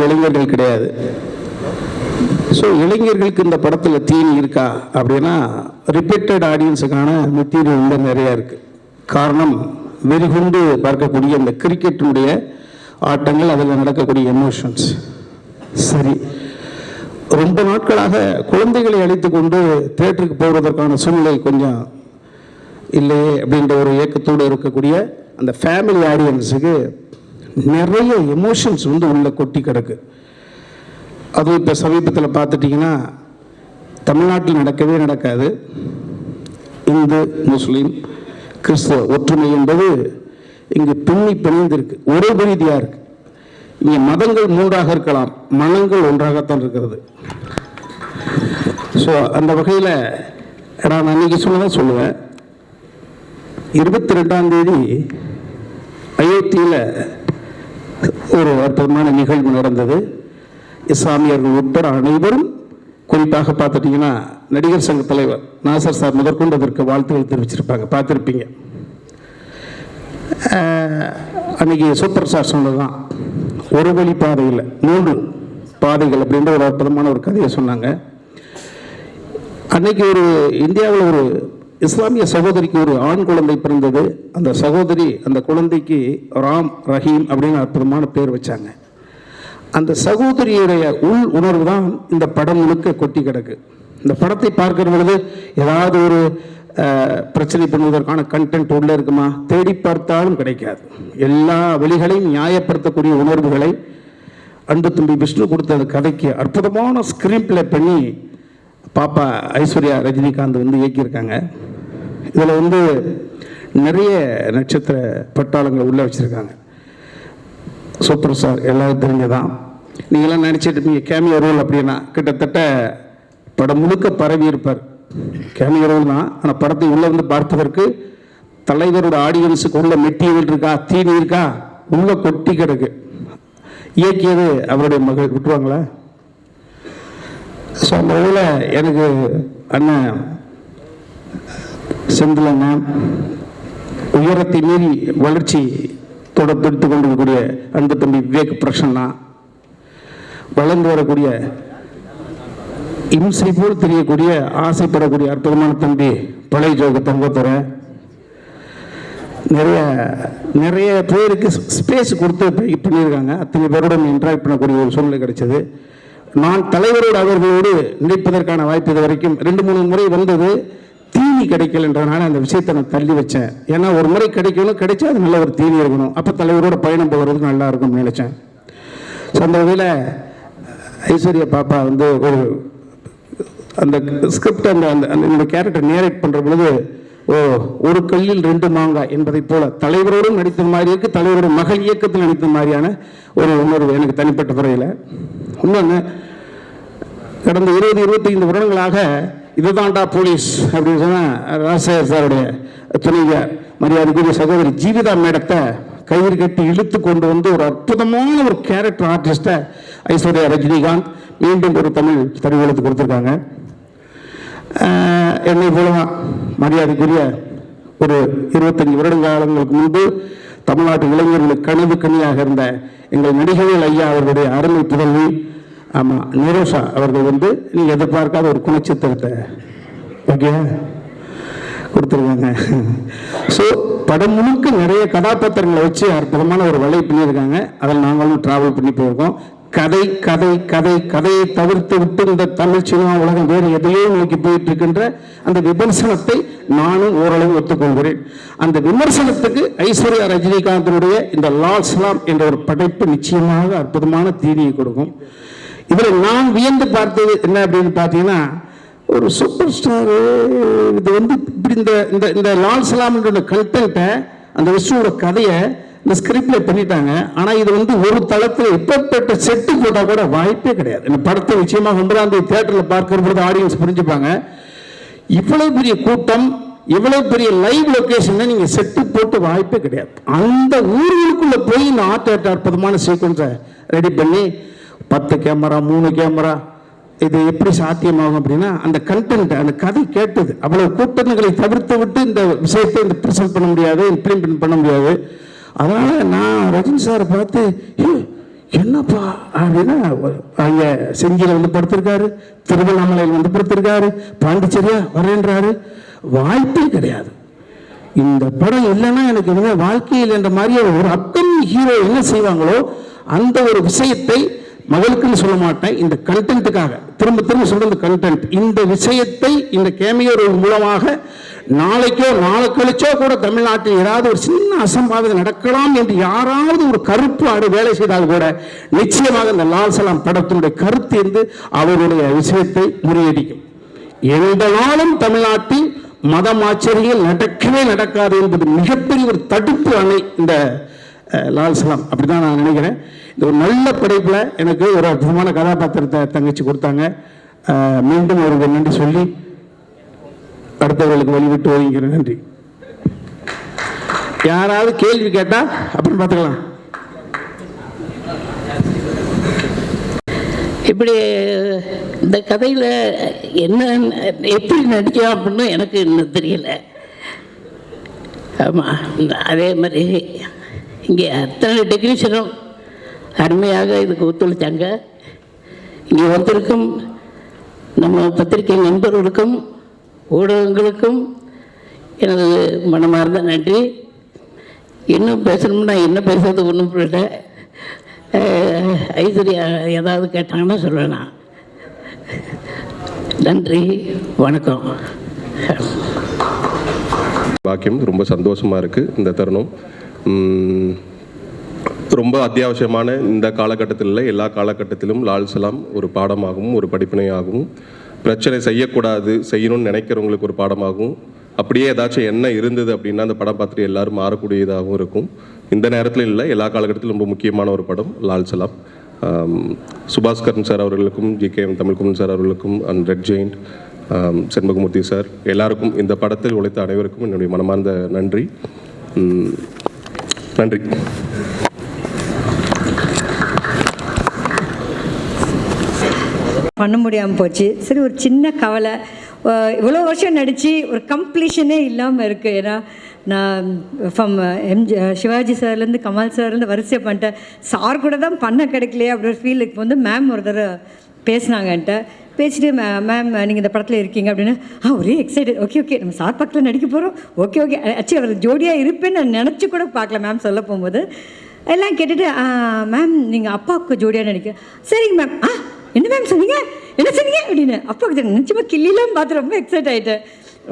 இளைஞர்கள் கிடையாது. ஸோ இளைஞர்களுக்கு இந்த படத்தில் தீனி இருக்கா அப்படின்னா ரிப்பீட்டட் ஆடியன்ஸுக்கான மெட்டீரியல் வந்து நிறையா இருக்குது. காரணம், வெறிகுண்டு பார்க்கக்கூடிய இந்த கிரிக்கெட்டினுடைய ஆட்டங்கள், அதில் நடக்கக்கூடிய எமோஷன்ஸ். சரி, ரொம்ப நாட்களாக குழந்தைகளை அழைத்து கொண்டு தியேட்டருக்கு போவதற்கான சூழ்நிலை கொஞ்சம் இல்லையே அப்படின்ற ஒரு ஏக்கத்தோடு இருக்கக்கூடிய அந்த ஃபேமிலி ஆடியன்ஸுக்கு நிறைய எமோஷன்ஸ் வந்து உள்ள கொட்டி கிடக்கு. அதுவும் இப்போ சமீபத்தில் பார்த்துட்டிங்கன்னா தமிழ்நாட்டில் நடக்கவே நடக்காது. இந்து, முஸ்லீம், கிறிஸ்துவ ஒற்றுமை என்பது இங்கு பின்னி பிணைந்திருக்கு, ஒரே ரீதியாக இருக்கு. இங்கே மதங்கள் 3ஆக இருக்கலாம், மனங்கள் ஒன்றாகத்தான் இருக்கிறது. ஸோ அந்த வகையில் நான் அன்றைக்கி சொன்னதான் சொல்லுவேன். 22ஆம் தேதி அயோத்தியில் ஒரு அற்புதமான நிகழ்வு நடந்தது. இஸ்லாமியர்கள் உட்பட அனைவரும், குறிப்பாக பார்த்துட்டிங்கன்னா நடிகர் சங்க தலைவர் நாசர் சார் முதற்கொண்டு அதற்கு வாழ்த்துக்கள் தெரிவிச்சிருப்பாங்க, பார்த்துருப்பீங்க. அன்றைக்கி சூப்பர் ஸ்டார் சொன்னதுதான், ஒரு வழி பாதையில் 3 பாதைகள் அப்படின்ற ஒரு அற்புதமான ஒரு கதையை சொன்னாங்க. அன்னைக்கு ஒரு இந்தியாவில் ஒரு இஸ்லாமிய சகோதரிக்கு ஒரு ஆண் குழந்தை பிறந்தது. அந்த சகோதரி அந்த குழந்தைக்கு ராம் ரஹீம் அப்படின்னு அற்புதமான பேர் வச்சாங்க. அந்த சகோதரியுடைய உள் உணர்வு தான் இந்த படம் முழுக்க கொட்டி கிடக்கு. இந்த படத்தை பார்க்கிற பொழுது ஏதாவது ஒரு பிரச்சனை பண்ணுவதற்கான கண்டென்ட் உள்ளே இருக்குமா, தேடி பார்த்தாலும் கிடைக்காது. எல்லா வழிகளையும் நியாயப்படுத்தக்கூடிய உணர்வுகளை அன்பு தம்பி விஷ்ணு கொடுத்த அந்த கதைக்கு அற்புதமான ஸ்கிரீன் பிளே பண்ணி பாப்பா ஐஸ்வர்யா ரஜினிகாந்த் வந்து இயக்கியிருக்காங்க. இதில் வந்து நிறைய நட்சத்திர பட்டாளங்களை உள்ளே வச்சுருக்காங்க. சூப்பர் ஸ்டார் எல்லாரும் தெரிஞ்சதான். நீங்களாம் நினச்சிட்டு இருப்பீங்க கேமியோ ரோல் அப்படின்னா, கிட்டத்தட்ட படம் முழுக்க பரவி இருப்பார். கேமியோ ரோல் தான், ஆனால் படத்தை உள்ளே வந்து பார்ப்பதற்கு தலைவரோட ஆடியன்ஸுக்கு உள்ள மெட்டீரியல் இருக்கா, தீனி இருக்கா, உள்ள கொட்டி கிடக்கு. இயக்கியது அவருடைய மகள், விட்டுருவாங்களா? ஸோ அந்த வகையில் எனக்கு அண்ணன் செந்திலண்ணன், உயரத்தை மீறி வளர்ச்சி தொடர்ந்து கொண்டிருக்கக்கூடிய அன்பு தம்பி விவேக் பிரசன்னா, வளர்ந்து வரக்கூடிய இம்சை போல் தெரியக்கூடிய ஆசைப்படக்கூடிய அற்புதமான தம்பி பழைய ஜோக தங்கத்துறை, நிறைய பேருக்கு ஸ்பேஸ் கொடுத்து பண்ணியிருக்காங்க. அத்தனை பேரோட இன்ட்ராக்ட் பண்ணக்கூடிய ஒரு சூழ்நிலை கிடைச்சது. நான் தலைவரோடு அவர்களோடு நினைப்பதற்கான வாய்ப்பு இது வரைக்கும் 2-3 முறை வந்தது. தீனி கிடைக்கலன்றதுனால அந்த விஷயத்தை நான் தள்ளி வச்சேன். ஏன்னா ஒரு முறை கிடைக்கணும், கிடைச்சா அது நல்ல ஒரு தீனி இருக்கணும், அப்போ தலைவரோட பயணம் போகிறதுக்கு நல்லா இருக்கும்னு நினச்சேன். ஸோ அந்த வகையில் ஐஸ்வர்யா பாப்பா வந்து அந்த ஸ்கிரிப்ட் அந்த கேரக்டர் நேரேட் பண்ணுற பொழுது ஒரு கல்லில் 2 மாங்காய் என்பதை போல தலைவரோடும் நடித்த மாதிரி இருக்கு, தலைவரோட மகள் இயக்கத்தில் நடித்த மாதிரியான ஒரு உணர்வு எனக்கு தனிப்பட்ட முறையில். இன்னொன்று, கடந்த 20-25 வருடங்களாக இதுதான்டா போலீஸ் அப்படின்னு சொன்னால் ராஜசேகர் சாருடைய துணைவியார் மரியாதைக்குரிய சகோதரி ஜீவிதா மேடத்தை கயிறு கட்டி இழுத்து கொண்டு வந்து ஒரு அற்புதமான ஒரு கேரக்டர் ஆர்டிஸ்ட்டை ஐஸ்வர்யா ரஜினிகாந்த் மீண்டும் ஒரு தமிழ் திரையுலகத்துக்கு கொடுத்துருக்காங்க. என்னை போலதான் மரியாதைக்குரிய ஒரு 25 வருடங்களுக்கு முன்பு தமிழ்நாட்டு இளைஞர்களுக்கு கனவு கனியாக இருந்த எங்கள் நடிகர்கள் ஐயா அவர்களுடைய அருமை புதல்வி நிரோஷா அவர்கள் வந்து நீங்கள் எதிர்பார்க்காத ஒரு குணச்சித்திரத்தை ஓகே கொடுத்துருக்காங்க. ஸோ படம் முழுக்க நிறைய கதாபாத்திரங்களை வச்சு அற்புதமான ஒரு வலை பண்ணியிருக்காங்க. அதில் நாங்களும் டிராவல் பண்ணி போயிருக்கோம். கதை கதை கதை கதையை தவிர்த்து விட்டு இந்த தமிழ் சினிமா உலகம் வேறு எதையோ நோக்கி போயிட்டு இருக்கின்ற அந்த விமர்சனத்தை நானும் ஓரளவு ஒத்துக்கொள்கிறேன். அந்த விமர்சனத்துக்கு ஐஸ்வர்யா ரஜினிகாந்தினுடைய இந்த லால் சலாம் என்ற ஒரு படைப்பு நிச்சயமாக அற்புதமான தீனியை கொடுக்கும். இதில் நான் வியந்து பார்த்தது என்ன அப்படின்னு பார்த்தீங்கன்னா, ஒரு சூப்பர் ஸ்டாரு இது வந்து இப்படி இந்த லால் சலாம் என்ற கண்டென்ட்டை அந்த விஷ்ணுவோட கதையை இந்த ஸ்கிரிப்ட்ல பண்ணிட்டாங்க. ஆனால் இது வந்து ஒரு தளத்தில் எப்பேற்பட்ட செட்டு போட்டால் கூட வாய்ப்பே கிடையாது. இந்த படத்தை நிச்சயமாக 9ஆம் தேதி தியேட்டரில் பார்க்கறது ஆடியன்ஸ் புரிஞ்சுப்பாங்க. இவ்வளவு பெரிய கூட்டம், இவ்வளவு பெரிய லைவ் லொகேஷன் நீங்க செட்டு போட்டு வாய்ப்பே கிடையாது. அந்த ஊர்களுக்குள்ள போய் இந்த அற்புதமான சீக்வன்ஸை ரெடி பண்ணி 10 கேமரா 3 கேமரா இது எப்படி சாத்தியமாகும் அப்படின்னா, அந்த கண்டென்ட் அந்த கதை கேட்டது அவ்வளவு கூட்டங்களை தவிர்த்து விட்டு இந்த விஷயத்தை ப்ரெசென்ட் பண்ண முடியாது, இம்ப்ளிமெண்ட் பண்ண முடியாது. அதனால நான் ரஜினி சாரை பார்த்து என்னப்பா அப்படின்னா அங்கே செஞ்சியில் வந்து படுத்திருக்காரு, திருவண்ணாமலையில் வந்து படுத்திருக்காரு, பாண்டிச்சேரியா வரேன்றாரு. வாய்ப்பே கிடையாது. இந்த படம் இல்லைன்னா எனக்கு வந்து வாழ்க்கையில் என்ற மாதிரியே ஒரு அப்கமிங் ஹீரோ என்ன செய்வாங்களோ அந்த ஒரு விஷயத்தை மகளுக்குன்னு சொல்ல மாட்டேன், இந்த கண்டென்ட்டுக்காக திரும்ப திரும்ப சொல்றது கண்டென்ட். இந்த விஷயத்தை இந்த கேமியோ மூலமாக நாளைக்கோ நாளை கழிச்சோ கூட தமிழ்நாட்டில் ஏதாவது ஒரு சின்ன அசம்பாவிதம் நடக்கலாம் என்று யாராவது ஒரு கருப்பு ஆடு வேலை செய்தால் கூட நிச்சயமாக இந்த லால் சலாம் படத்தினுடைய கருத்து இருந்து அவருடைய விஷயத்தை முறியடிக்கும். எந்த நாளும் தமிழ்நாட்டில் மதம் ஆச்சரியங்கள் நடக்கவே நடக்காது என்பது மிகப்பெரிய ஒரு தடுப்பு அணை இந்த லால் சலாம். அப்படிதான் நான் நினைக்கிறேன். இந்த ஒரு நல்ல படைப்பில் எனக்கு ஒரு அற்புதமான கதாபாத்திரத்தை தங்கச்சி கொடுத்தாங்க. மீண்டும் ஒரு நன்றி சொல்லி அடுத்தவர்களுக்கு வழிவிட்டு ஒதுங்கிறேன். நன்றி. யாராவது கேள்வி கேட்டா அப்புறம் பார்த்துக்கலாம். இப்படி இந்த கதையில் என்ன எப்படி நடிக்கலாம் அப்படின்னு எனக்கு இன்னும் தெரியல. ஆமாம், அதே மாதிரி இங்கே அத்தனை டெக்னீஷியனும் அருமையாக இதுக்கு ஒத்துழைச்சாங்க. இங்கே வந்திருக்கும் நம்ம பத்திரிகை நண்பர்களுக்கும் ஊடகங்களுக்கும் எனது மனமார்ந்த நன்றி. இன்னும் பேசணும்னா என்ன பேசுறது ஒன்றும் புரியல. ஐஸ்வர்யா ஏதாவது கேட்டாங்கன்னா சொல்லலாம். நன்றி, வணக்கம். பாக்கியம். ரொம்ப சந்தோஷமாக இருக்குது இந்த தருணம். ரொம்ப அத்தியாவசியமான இந்த காலகட்டத்தில் இல்லை, எல்லா காலகட்டத்திலும் லால் சலாம் ஒரு பாடமாகவும் ஒரு படிப்பினையாகவும், பிரச்சனை செய்யக்கூடாது செய்யணும்னு நினைக்கிறவங்களுக்கு ஒரு பாடமாகவும், அப்படியே ஏதாச்சும் என்ன இருந்தது அப்படின்னா அந்த படம் பார்த்துட்டு எல்லாரும் மாறக்கூடியதாகவும் இருக்கும். இந்த நேரத்தில் இல்லை, எல்லா காலகட்டத்திலும் ரொம்ப முக்கியமான ஒரு படம் லால் சலாம். சுபாஸ்கரன் சார் அவர்களுக்கும், GKM தமிழ்குமரன் சார் அவர்களுக்கும், and red giant Shenbagamoorthy sir எல்லாருக்கும், இந்த படத்தில் உழைத்த அனைவருக்கும் என்னுடைய மனமார்ந்த நன்றி. நன்றி. பண்ண முடியாமல் போச்சு. சரி, ஒரு சின்ன கவலை. இவ்வளோ வருஷம் நடித்து ஒரு கம்ப்ளீஷனே இல்லாமல் இருக்குது. ஏன்னா நான் ஃப்ரம் சிவாஜி சார்லேருந்து கமல் சார்லேருந்து வரிசையாக பண்ணிட்டேன். சார் கூட தான் பண்ண கிடைக்கலையே அப்படி ஒரு ஃபீல். இப்போ வந்து மேம் ஒரு தடவை பேசினாங்க என்கிட்ட. பேசிட்டு மேம் நீங்கள் இந்த படத்தில் இருக்கீங்க அப்படின்னு. ஒரே எக்ஸைட்டட். ஓகே நம்ம சார் பக்கத்தில் நடிக்க போகிறோம். ஓகே ஆக்சுவலி அவர் ஜோடியாக இருப்பேன்னு நான் நினச்சி கூட பார்க்கல மேம் சொல்ல போகும்போது. எல்லாம் கேட்டுட்டு மேம் நீங்கள் அப்பாவுக்கு ஜோடியாக நடிக்க. சரிங்க மேம். என்ன மேம் சொன்னீங்க, என்ன சொன்னீங்க அப்படின்னு அப்பாவுக்கு நிச்சயமாக கிள்ளிலாம் பார்த்து ரொம்ப எக்ஸைட் ஆகிட்டேன்.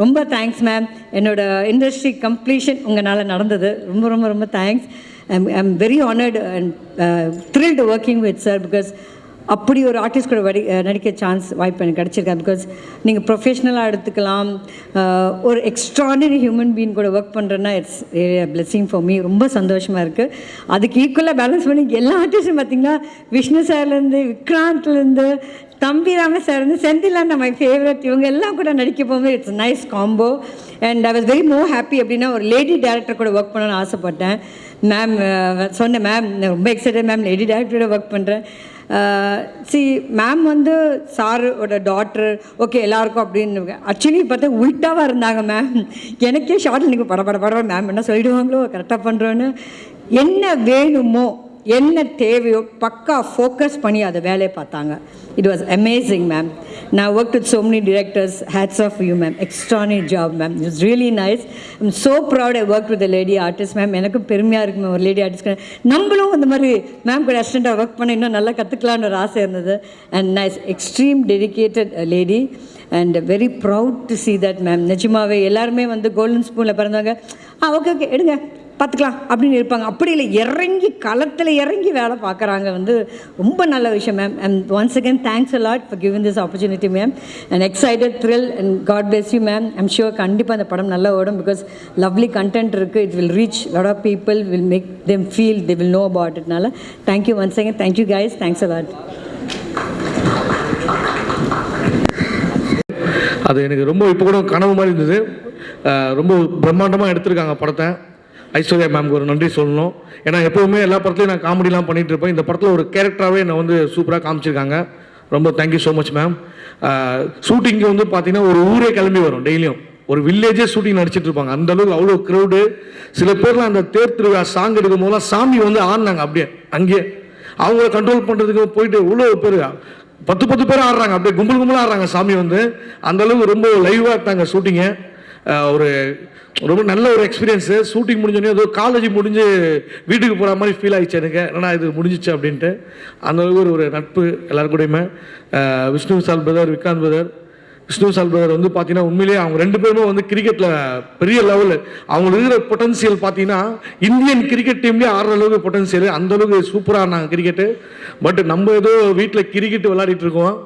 ரொம்ப தேங்க்ஸ் மேம். என்னோட இண்டஸ்ட்ரி கம்ப்ளீஷன் உங்களால் நடந்தது. ரொம்ப ரொம்ப ரொம்ப thanks. I'm very honoured and thrilled working with sir. Because அப்படி ஒரு ஆர்டிஸ்ட் கூட நடிக்க சான்ஸ் வாய்ப்பு எனக்கு கிடச்சிருக்கேன். பிகாஸ் நீங்கள் ப்ரொஃபஷ்னலாக எடுத்துக்கலாம், ஒரு எக்ஸ்ட்ராடினரி ஹியூமன் பீயிங் கூட ஒர்க் பண்ணுறேன்னா இட்ஸ் பிளெஸிங் ஃபார் மீ. ரொம்ப சந்தோஷமாக இருக்குது. அதுக்கு ஈக்குவலாக பேலன்ஸ் பண்ணி எல்லா ஆர்டிஸ்டும் பார்த்திங்கன்னா விஷ்ணு சார்லேருந்து, விக்ராந்த்லேருந்து, தம்பி ராம சார் வந்து, செந்திலான மை ஃபேவரட், இவங்க எல்லாம் கூட நடிக்க போகும்போது it's nice combo. And I was very more happy. அப்படின்னா ஒரு லேடி டேரக்டர் கூட ஒர்க் பண்ணணும்னு ஆசைப்பட்டேன். மேம் சொன்னேன், மேம் ரொம்ப எக்ஸைட்டட் மேம், லேடி டேரக்டரோட ஒர்க் பண்ணுறேன். மேம் வந்து சாரோட டாக்டர் ஓகே எல்லாருக்கும் அப்படின்னு. ஆக்சுவலி பார்த்தா உல்ட்டாவாக இருந்தாங்க மேம். எனக்கே ஷார்ட்டில் நீங்கள் பட மேம் என்ன சொல்லிடுவாங்களோ கரெக்டாக பண்ணுறோன்னு. என்ன வேணுமோ என்ன தேவையோ பக்கா ஃபோக்கஸ் பண்ணி அதை வேலையை பார்த்தாங்க. It was amazing ma'am. நான் work with so many directors. Hats off you ma'am. Extraordinary job ma'am. It was really nice. I'm so proud I worked with a lady artist ma'am. எனக்கும் பெருமையாக இருக்கு ma'am ஒரு lady artist. நம்மளும் அந்த மாதிரி ma'am கூட அசிஸ்டண்ட்டாக ஒர்க் பண்ண இன்னும் நல்லா கற்றுக்கலான்னு ஒரு ஆசை இருந்தது. And nice, extreme dedicated lady and very proud to see that ma'am. நிஜமாவே எல்லாருமே வந்து கோல்டன் ஸ்பூனில் பிறந்தவங்க. ஓகே எடுங்க பார்த்துக்கலாம் அப்படின்னு இருப்பாங்க. அப்படி இல்லை, இறங்கி களத்தில் இறங்கி வேலை பார்க்குறாங்க. வந்து ரொம்ப நல்ல விஷயம் ma'am. And once again thanks a lot for giving this opportunity ma'am. And excited, thrill and God bless you ma'am. I'm sure கண்டிப்பாக அந்த படம் நல்லா ஓடும். பிகாஸ் லவ்லி கண்டென்ட் இருக்குது. It will reach lot of people, will make them feel they will know about இட்னால thank you once again. Thank you guys, thanks a lot. அது எனக்கு ரொம்ப இப்போ கூட கனவு மாதிரி இருந்தது. ரொம்ப பிரம்மாண்டமாக எடுத்திருக்காங்க படத்தை. ஐஸ்வர்யா மேம்க்கு ஒரு நன்றி சொல்லணும். ஏன்னா எப்போவுமே எல்லா படத்துலையும் நான் காமெடிலாம் பண்ணிகிட்டு இருப்பேன். இந்த படத்தில் ஒரு கேரக்டராகவே என்னை வந்து சூப்பராக காமிச்சிருக்காங்க. ரொம்ப thank you so much ma'am. Shooting வந்து பார்த்தீங்கன்னா ஒரு ஊரே கிளம்பி வரும். டெய்லியும் ஒரு வில்லேஜே ஷூட்டிங் நடிச்சிட்டு இருப்பாங்க. அந்தளவுக்கு அவ்வளோ க்ரௌடு. சில பேர்லாம் அந்த தேர் திருவிழா சாங் எடுக்கும் போதெல்லாம் சாமி வந்து ஆடினாங்க அப்படியே அங்கேயே. அவங்கள கண்ட்ரோல் பண்ணுறதுக்கு போயிட்டு இவ்வளோ பேர் 10 பேர் ஆடுறாங்க, அப்படியே கும்பலாக ஆடுறாங்க சாமி வந்து. அந்தளவுக்கு ரொம்ப லைவாக இருந்தாங்க ஷூட்டிங்கை. ஒரு ரொம்ப நல்ல ஒரு எக்ஸ்பீரியன்ஸு. ஷூட்டிங் முடிஞ்சோடனே ஏதோ காலேஜ் முடிஞ்சு வீட்டுக்கு போகிற மாதிரி ஃபீல் ஆகிடுச்சு எனக்கு, ஏன்னா இது முடிஞ்சிச்சு அப்படின்ட்டு. அந்தளவுக்கு ஒரு நட்பு எல்லாரும் கூடயுமே. Vishnu Vishal brother, Vikranth brother. Vishnu Vishal brother வந்து பார்த்தீங்கன்னா உண்மையிலேயே அவங்க 2 பேருமே வந்து கிரிக்கெட்டில் பெரிய லெவலில் அவங்களுக்கு இருக்கிற பொட்டன்சியல் பார்த்தீங்கன்னா இந்தியன் கிரிக்கெட் டீம்லேயே ஆடுற அளவுக்கு பொட்டன்சியல், அந்தளவுக்கு சூப்பராக ஆடினாங்க கிரிக்கெட்டு. பட் நம்ம ஏதோ வீட்டில் கிரிக்கெட் விளையாடிட்டு இருக்கோம்.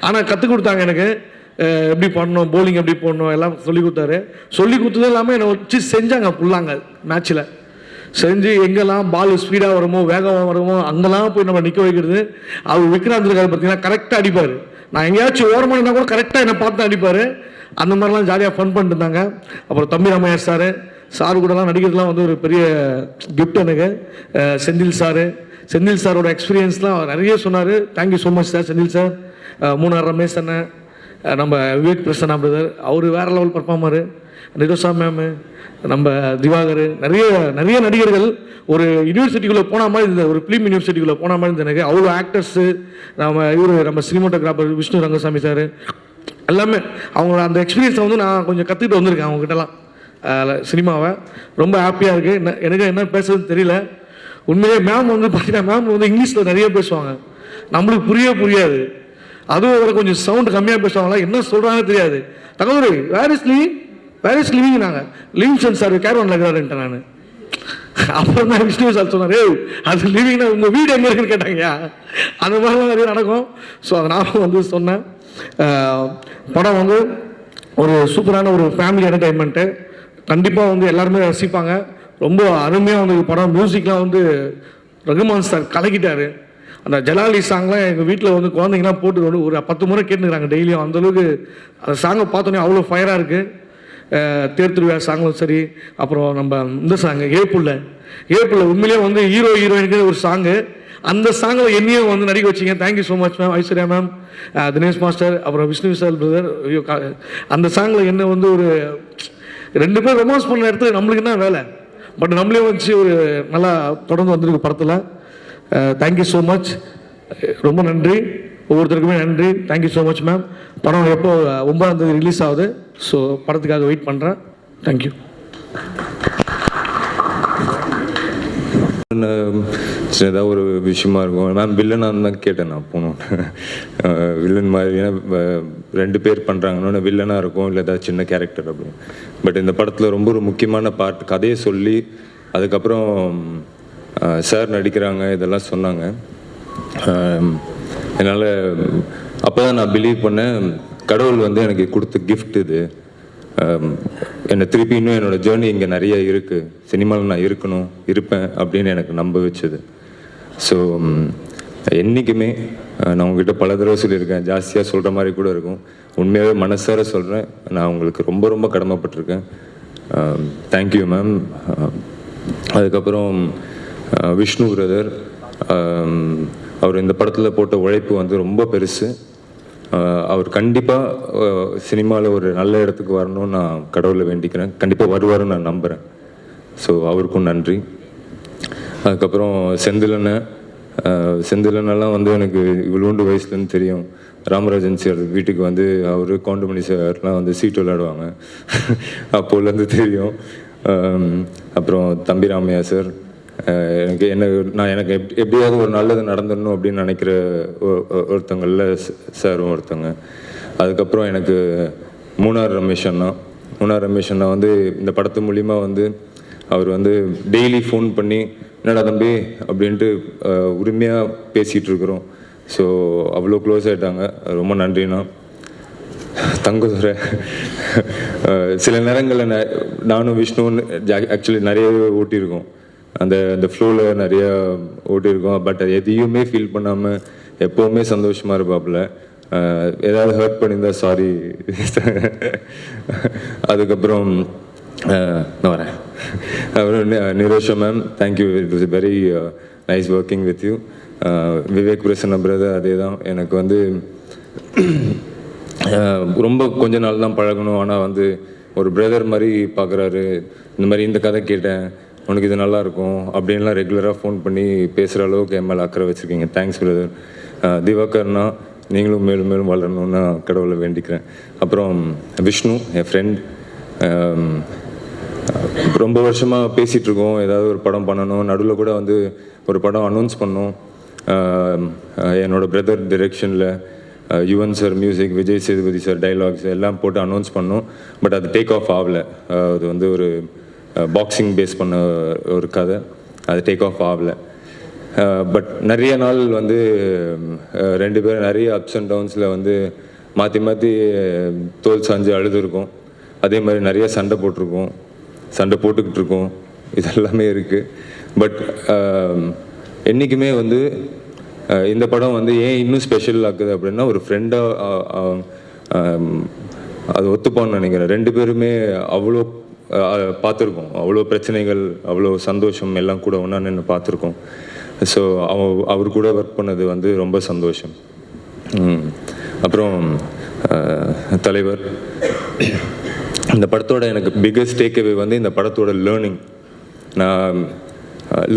ஆனால் கற்றுக் கொடுத்தாங்க எனக்கு எப்படி பண்ணணும், போலிங் எப்படி போடணும் எல்லாம் சொல்லி கொடுத்தாரு. சொல்லி கொடுத்தது எல்லாமே என்னை வச்சு செஞ்சாங்க ஃபுல்லாங்க மேட்ச்சில். செஞ்சு எங்கெல்லாம் பால் ஸ்பீடாக வருமோ வேகமாக வருமோ அங்கெல்லாம் போய் நம்ம நிற்க வைக்கிறது. அவர் விக்ராந்த் இருக்காரு பார்த்தீங்கன்னா கரெக்டாக அடிப்பார். நான் எங்கேயாச்சும் ஓரமாக கூட கரெக்டாக என்னை பார்த்து அடிப்பார். அந்த மாதிரிலாம் ஜாலியாக ஃபன் பண்ணிட்டு இருந்தாங்க. அப்புறம் தம்பி ராமையா சார் கூடலாம் நடிக்கிறதுலாம் வந்து ஒரு பெரிய கிஃப்ட் எனக்கு. செந்தில் சாரோட எக்ஸ்பீரியன்ஸ்லாம் நிறைய சொன்னார். Thank you so much sir. Senthil sir, Munnar Ramesh அண்ணன், நம்ம விவேக் பிரசன்னா பிரதர், அவர் வேறு லெவல் பர்ஃபார்மரு, நிரோஷா மேமு, நம்ம திவாகர், நிறைய நடிகர்கள் ஒரு யூனிவர்சிட்டிக்குள்ளே போன மாதிரி இருந்தது, ஒரு ஃபிலிம் யூனிவர்சிட்டிக்குள்ளே போன மாதிரி இருந்தது எனக்கு. அவ்வளோ ஆக்டர்ஸு, நம்ம சினிமாட்டோகிராஃபர் விஷ்ணு ரங்கசாமி சார் எல்லாமே அவங்களோட அந்த எக்ஸ்பீரியன்ஸை வந்து நான் கொஞ்சம் கற்றுக்கிட்டு வந்திருக்கேன் அவங்ககிட்டலாம் சினிமாவை. ரொம்ப ஹாப்பியாக இருக்குது. எனக்கு என்ன பேசுறதுன்னு தெரியல. உண்மையிலே மேம் வந்து பார்த்தீங்கன்னா மேம் வந்து இங்கிலீஷில் நிறைய பேசுவாங்க, நம்மளுக்கு புரியாது. அதுவும் அவரை கொஞ்சம் சவுண்டு கம்மியாக பேசுவாங்களா, என்ன சொல்கிறாங்கன்னு தெரியாது. தகவல் வேர் இஸ் லிவிங் நாங்கள் லிவிங்ஸ்டன் சார் கேரவனில் இருக்கிறாருன்ட்டேன் நான். அப்புறம் தான் விஷ்ணு சார் சொன்னார், அது லிவிங்னா உங்கள் வீடு எங்கே இருக்குன்னு கேட்டாங்க. அந்த மாதிரிலாம் நிறைய நடக்கும். ஸோ அதை நான் வந்து சொன்னேன். படம் வந்து ஒரு சூப்பரான ஒரு ஃபேமிலி என்டர்டைன்மெண்ட்டு. கண்டிப்பாக வந்து எல்லாருமே ரசிப்பாங்க. ரொம்ப அருமையாக வந்து படம். மியூசிக்லாம் வந்து ரகுமான் சார் கலக்கிட்டார். அந்த ஜலாலி சாங்லாம் எங்கள் வீட்டில் வந்து குழந்தைங்கலாம் போட்டு வந்து ஒரு 10 முறை கேட்டுக்கிறாங்க டெய்லியும். அந்தளவுக்கு அந்த சாங்கை பார்த்தோன்னே அவ்வளோ ஃபயராக இருக்குது. தேர் திருவிழா சாங்களும் சரி, அப்புறம் நம்ம இந்த சாங்கு ஏப்புள்ள உண்மையிலேயே வந்து ஹீரோயினுக்கு ஒரு சாங்கு. அந்த சாங்கில் என்னையும் வந்து நடிக்க வச்சிங்க. Thank you so much ma'am. Aishwarya ma'am, Dinesh master, அப்புறம் விஷ்ணு விஷால் பிரதர். ஐயோ, அந்த சாங்கில் என்ன வந்து ஒரு 2 பேர் ரொமான்ஸ் பண்ண இடத்துல நம்மளுக்கு என்ன வேலை, பட் நம்மளே வச்சு ஒரு நல்லா தொடர்ந்து வந்திருக்கு படத்தில். Thank you so much. ரொம்ப நன்றி, ஒவ்வொருத்தருக்குமே நன்றி. Thank you so much ma'am. படம் எப்போ 9ஆம் தேதி ரிலீஸ் ஆகுது. ஸோ படத்துக்காக வெயிட் பண்ணுறேன். தேங்க்யூ. சின்னதாக ஒரு விஷயமா இருக்கும். நான் வில்லனாக தான் கேட்டேன் நான் போகணும். வில்லன் மாதிரி, ஏன்னா 2 பேர் பண்ணுறாங்கன்னு வில்லனாக இருக்கும், இல்லை ஏதாவது சின்ன கேரக்டர் அப்படின்னு. பட் இந்த படத்தில் ரொம்ப ஒரு முக்கியமான பார்ட், கதையை சொல்லி அதுக்கப்புறம் சார் நடிக்கிறாங்க இதெல்லாம் சொன்னாங்க. என்னால் அப்போ தான் நான் பிலீவ் பண்ணேன், கடவுள் வந்து எனக்கு கொடுத்த கிஃப்ட் இது. என்னை திருப்பி இன்னும் என்னோடய ஜேர்னி இங்கே நிறைய இருக்குது, சினிமாவில் நான் இருப்பேன் அப்படின்னு எனக்கு நம்ப வச்சது. ஸோ என்றைக்குமே நான் உங்ககிட்ட பல தடவை சொல்லியிருக்கேன், ஜாஸ்தியாக சொல்கிற மாதிரி கூட இருக்கும். உண்மையாகவே மனசார சொல்கிறேன், நான் உங்களுக்கு ரொம்ப ரொம்ப கடமைப்பட்டிருக்கேன். Thank you ma'am. அதுக்கப்புறம் விஷ்ணு பிரதர், அவர் இந்த படத்தில் போட்ட உழைப்பு வந்து ரொம்ப பெருசு. அவர் கண்டிப்பாக சினிமாவில் ஒரு நல்ல இடத்துக்கு வரணும்னு நான் கடவுளை வேண்டிக்கிறேன். கண்டிப்பாக வருவாருன்னு நான் நம்புகிறேன். ஸோ அவருக்கும் நன்றி. அதுக்கப்புறம் செந்திலனெல்லாம் வந்து எனக்கு இவ்வளோண்டு வயசுலேருந்து தெரியும். ராமராஜன் சார் வீட்டுக்கு வந்து அவர் கவுண்டமணி சார்லாம் வந்து சீட்டு விளையாடுவாங்க, அப்போலேருந்து தெரியும். அப்புறம் தம்பி ராமையா சார், எனக்கு எப்படியாவது ஒரு நல்லது நடந்துடணும் அப்படின்னு நினைக்கிற ஒருத்தங்களில் சாரும் ஒருத்தங்க. அதுக்கப்புறம் எனக்கு மூணார் ரமேஷ் அண்ணா வந்து இந்த படத்து மூலிமா வந்து அவர் வந்து டெய்லி ஃபோன் பண்ணி என்னடா தம்பி அப்படின்ட்டு உரிமையாக பேசிகிட்டு இருக்கிறோம். ஸோ அவ்வளோ க்ளோஸ் ஆகிட்டாங்க. ரொம்ப நன்றிண்ணா. தங்கதுரை, சில நேரங்களில் நானும் விஷ்ணுன்னு ஆக்சுவலி நிறையவே ஓட்டியிருக்கோம், அந்த ஃப்ளோவில் நிறையா ஓட்டியிருக்கோம். பட் எதையுமே ஃபீல் பண்ணாமல் எப்போவுமே சந்தோஷமாக இருப்பாப்புல. ஏதாவது ஹர்ட் பண்ணியிருந்தா சாரி. அதுக்கப்புறம் நான் வரேன். அப்புறம் Nirosha ma'am, thank you. It was very nice working with you. Vivek Prasanna brother, அதே தான். எனக்கு வந்து ரொம்ப கொஞ்ச நாள் தான் பழகணும், ஆனால் வந்து ஒரு பிரதர் மாதிரி பார்க்குறாரு. இந்த மாதிரி இந்த கதை கேட்டேன், உனக்கு இது நல்லாயிருக்கும் அப்படின்லாம் ரெகுலராக ஃபோன் பண்ணி பேசுகிற அளவுக்கு என் மேலே அக்கறை வச்சுருக்கீங்க. Thanks brother. திவாகர்னா நீங்களும் மேலும் மேலும் வளரணும்னு நான் கடவுளை வேண்டிக்கிறேன். அப்புறம் விஷ்ணு என் ஃப்ரெண்ட், ரொம்ப வருஷமாக பேசிகிட்ருக்கோம் ஏதாவது ஒரு படம் பண்ணணும். நடுவில் கூட வந்து ஒரு படம் அனௌன்ஸ் பண்ணோம். என்னோடய பிரதர் டிரெக்ஷனில் Yuvan sir music, Vijay Sethupathi sir dialogues எல்லாம் போட்டு அனௌன்ஸ் பண்ணோம். பட் அது டேக் ஆஃப் ஆகலை. அது வந்து ஒரு பாக்ஸிங் பேஸ் பண்ண ஒரு கதை, அது டேக் ஆஃப் ஆகலை. பட் நிறைய நாள் வந்து 2 பேரும் நிறைய அப்ஸ் அண்ட் டவுன்ஸில் வந்து மாற்றி மாற்றி தோல் சாஞ்சு அழுதுருக்கோம். அதே மாதிரி நிறைய சண்டை போட்டுக்கிட்டு இருக்கோம். இதெல்லாமே இருக்குது. பட் என்றைக்குமே வந்து இந்த படம் வந்து ஏன் இன்னும் ஸ்பெஷல் ஆக்குது அப்படின்னா, ஒரு ஃப்ரெண்டாக அது ஒத்துப்பான்னு நினைக்கிறேன். 2 பேருமே அவ்வளோ பார்த்துருக்கோம். அவ்வளோ பிரச்சனைகள், அவ்வளோ சந்தோஷம் எல்லாம் கூட ஒன்றா நின்று பார்த்துருக்கோம். ஸோ அவர் கூட ஒர்க் பண்ணது வந்து ரொம்ப சந்தோஷம். அப்புறம் தலைவர், இந்த படத்தோட எனக்கு பிக்கஸ்ட் டேக்அவே வந்து இந்த படத்தோட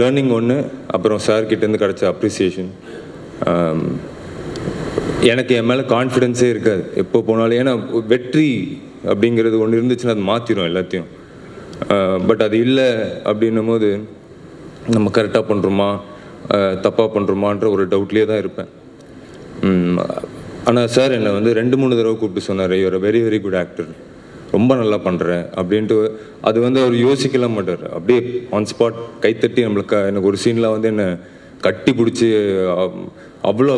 லேர்னிங் ஒன்று, அப்புறம் சார்கிட்டேருந்து கிடச்ச அப்ரிசியேஷன். எனக்கு என் மேலே கான்ஃபிடென்ஸே இருக்காது எப்போ போனாலும். ஏன்னா வெற்றி அப்படிங்கிறது ஒன்று இருந்துச்சுன்னா அது மாற்றிடும் எல்லாத்தையும். பட் அது இல்லை அப்படின்னும் போது நம்ம கரெக்டாக பண்ணுறோமா தப்பாக பண்ணுறோமான்ற ஒரு டவுட்லேயே தான் இருப்பேன். ஆனால் சார் என்னை வந்து 2-3 தடவை கூப்பிட்டு சொன்னார், you are very very good actor, ரொம்ப நல்லா பண்ணுறேன் அப்படின்ட்டு. அது வந்து அவர் யோசிக்கலாம் மாட்டார், அப்படியே ஆன் ஸ்பாட் கைத்தட்டி எனக்கு ஒரு சீனில் வந்து என்னை கட்டி பிடிச்சி அவ்வளோ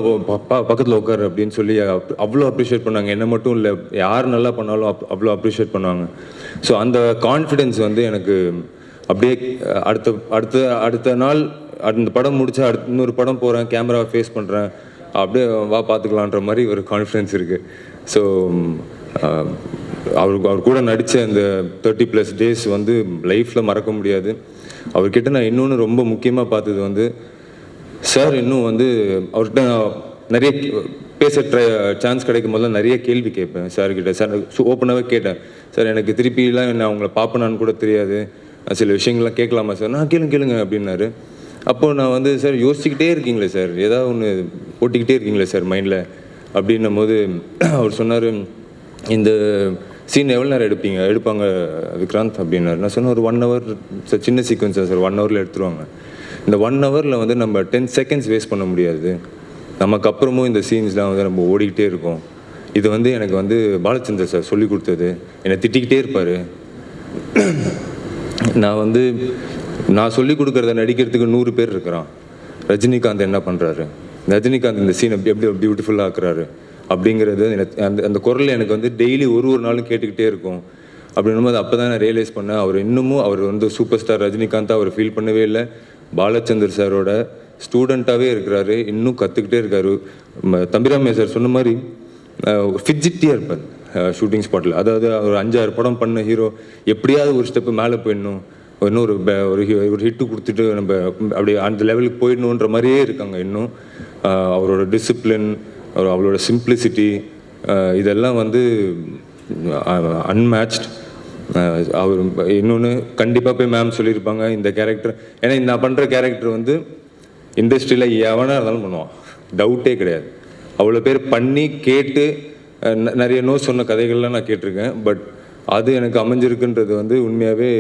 பக்கத்தில் உட்காரு அப்படின்னு சொல்லி அவ்வளோ அப்ரிஷியேட் பண்ணாங்க. என்னை மட்டும் இல்லை, யார் நல்லா பண்ணாலும் அவ்வளோ அப்ரிஷியேட் பண்ணுவாங்க. ஸோ அந்த கான்ஃபிடென்ஸ் வந்து எனக்கு அப்படியே அடுத்த நாள் அந்த படம் முடித்தா இன்னொரு படம் போகிறேன், கேமராவை ஃபேஸ் பண்ணுறேன், அப்படியே வா பார்த்துக்கலான்ற மாதிரி ஒரு கான்ஃபிடென்ஸ் இருக்குது. ஸோ அவர் கூட நடித்த அந்த 30+ டேஸ் வந்து லைஃப்பில் மறக்க முடியாது. அவர்கிட்ட நான் இன்னொன்று ரொம்ப முக்கியமாக பார்த்தது வந்து, சார் இன்னும் வந்து அவர்கிட்ட நிறைய பேச சான்ஸ் கிடைக்கும் போதெல்லாம் நிறைய கேள்வி கேட்பேன் சார்கிட்ட. சார் ஓப்பனாகவே கேட்டேன், சார் எனக்கு திருப்பிலாம் நான் அவங்கள பார்ப்பேனான்னு கூட தெரியாது, சில விஷயங்கள்லாம் கேட்கலாமா சார்? நான் கேளுங்க அப்படின்னாரு. அப்போது நான் வந்து, சார் யோசிச்சுக்கிட்டே இருக்கீங்களே சார், ஏதாவது ஒன்று போட்டிக்கிட்டே இருக்கீங்களே சார் மைண்டில் அப்படின்னும் போது அவர் சொன்னார், இந்த சீன் எவ்வளோ நேரம் எடுப்பாங்க விக்ராந்த் அப்படின்னாரு. நான் சொன்னேன், ஒரு 1 hour சார், சின்ன சீக்வன்ஸ் சார், 1 hourல எடுத்துருவாங்க. இந்த 1 hourல வந்து நம்ம 10 seconds வேஸ்ட் பண்ண முடியாது. நமக்கு அப்புறமும் இந்த சீன்ஸ்லாம் வந்து நம்ம ஓடிக்கிட்டே இருக்கோம். இது வந்து எனக்கு வந்து பாலச்சந்தர் சார் சொல்லி கொடுத்தது. என்னை திட்டிக்கிட்டே இருப்பார். நான் சொல்லி கொடுக்குறத நடிக்கிறதுக்கு 100 பேர் இருக்கிறான். ரஜினிகாந்த் என்ன பண்ணுறாரு, ரஜினிகாந்த் இந்த சீனை எப்படி பியூட்டிஃபுல்லாக ஆக்குறாரு அப்படிங்கிறது அந்த குரல் எனக்கு வந்து டெய்லி ஒரு நாளும் கேட்டுக்கிட்டே இருக்கும். அப்படின்னும் போது அப்போ தான் நான் ரியலைஸ் பண்ணேன், அவர் வந்து சூப்பர் ஸ்டார் ரஜினிகாந்தாக அவர் ஃபீல் பண்ணவே இல்லை, பாலச்சந்தர் சாரோட ஸ்டூடெண்ட்டாகவே இருக்கிறாரு, இன்னும் கற்றுக்கிட்டே இருக்காரு. தம்பிராமையா சார் சொன்ன மாதிரி ஃபிட்ஜிட்டியாக இருப்பார் ஷூட்டிங் ஸ்பாட்டில். அதாவது ஒரு 5-6 படம் பண்ண ஹீரோ எப்படியாவது ஒரு ஸ்டெப்பு மேலே போயிடணும், இன்னொரு ஒரு ஹிட்டு கொடுத்துட்டு நம்ம அப்படி அந்த லெவலுக்கு போயிடணுன்ற மாதிரியே இருக்காங்க இன்னும். அவரோட டிசிப்ளின், அவளோட சிம்பிளிசிட்டி, இதெல்லாம் வந்து அன்மேட்ச்ட். அவர் இன்னொன்று கண்டிப்பாக போய் மேம் சொல்லியிருப்பாங்க, இந்த கேரக்டர், ஏன்னா நான் பண்ணுற கேரக்டர் வந்து இண்டஸ்ட்ரியில் எவனாக இருந்தாலும் பண்ணுவான், டவுட்டே கிடையாது. அவ்வளோ பேர் பண்ணி கேட்டு நிறைய சொன்ன கதைகள்லாம் நான் கேட்டிருக்கேன். பட் அது எனக்கு அமைஞ்சிருக்குன்றது வந்து உண்மையாகவே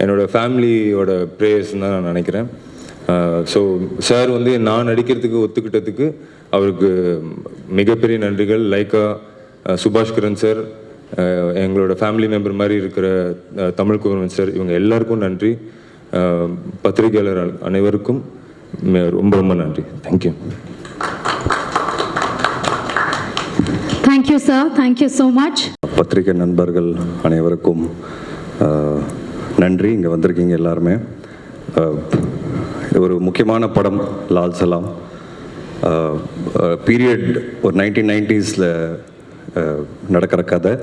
என்னோடய ஃபேமிலியோட ப்ரேயர்ஸ்ன்னு தான் நான் நினைக்கிறேன். ஸோ சார் வந்து நான் நடிக்கிறதுக்கு ஒத்துக்கிட்டதுக்கு அவருக்கு மிகப்பெரிய நன்றிகள். லைக்கா சுபாஷ்கரன் சார், எங்களோட ஃபேமிலி மெம்பர் மாதிரி இருக்கிற தமிழ்குமரன் சார், இவங்க எல்லாருக்கும் நன்றி. பத்திரிகையாளர் அனைவருக்கும் ரொம்ப ரொம்ப நன்றி. Thank you. Thank you sir, thank you so much. பத்திரிகை நண்பர்கள் அனைவருக்கும் நன்றி. இங்கே வந்திருக்கீங்க எல்லாருமே. ஒரு முக்கியமான படம் லால் சலாம். பீரியட் ஒரு 1990s நடக்கிற கதை.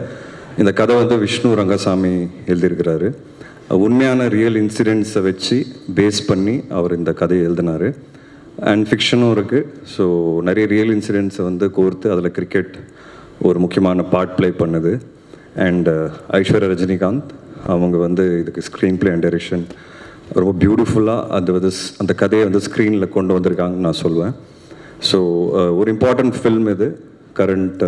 இந்த கதை வந்து விஷ்ணு ரங்கசாமி எழுதியிருக்கிறாரு. உண்மையான ரியல் இன்சிடென்ட்ஸை வச்சு பேஸ் பண்ணி அவர் இந்த கதையை எழுதினார். அண்ட் ஃபிக்ஷனும் இருக்குது. ஸோ நிறைய ரியல் இன்சிடென்ட்ஸை வந்து கோர்த்து அதில் கிரிக்கெட் ஒரு முக்கியமான பார்ட் ப்ளே பண்ணுது. அண்ட் ஐஸ்வர்யா ரஜினிகாந்த் அவங்க வந்து இதுக்கு ஸ்க்ரீன் பிளே அண்ட் டைரக்ஷன் ரொம்ப பியூட்டிஃபுல்லாக அந்த கதையை வந்து ஸ்க்ரீனில் கொண்டு வந்திருக்காங்கன்னு நான் சொல்லுவேன். ஸோ ஒரு இம்பார்ட்டண்ட் ஃபில்ம் இது. கரண்ட்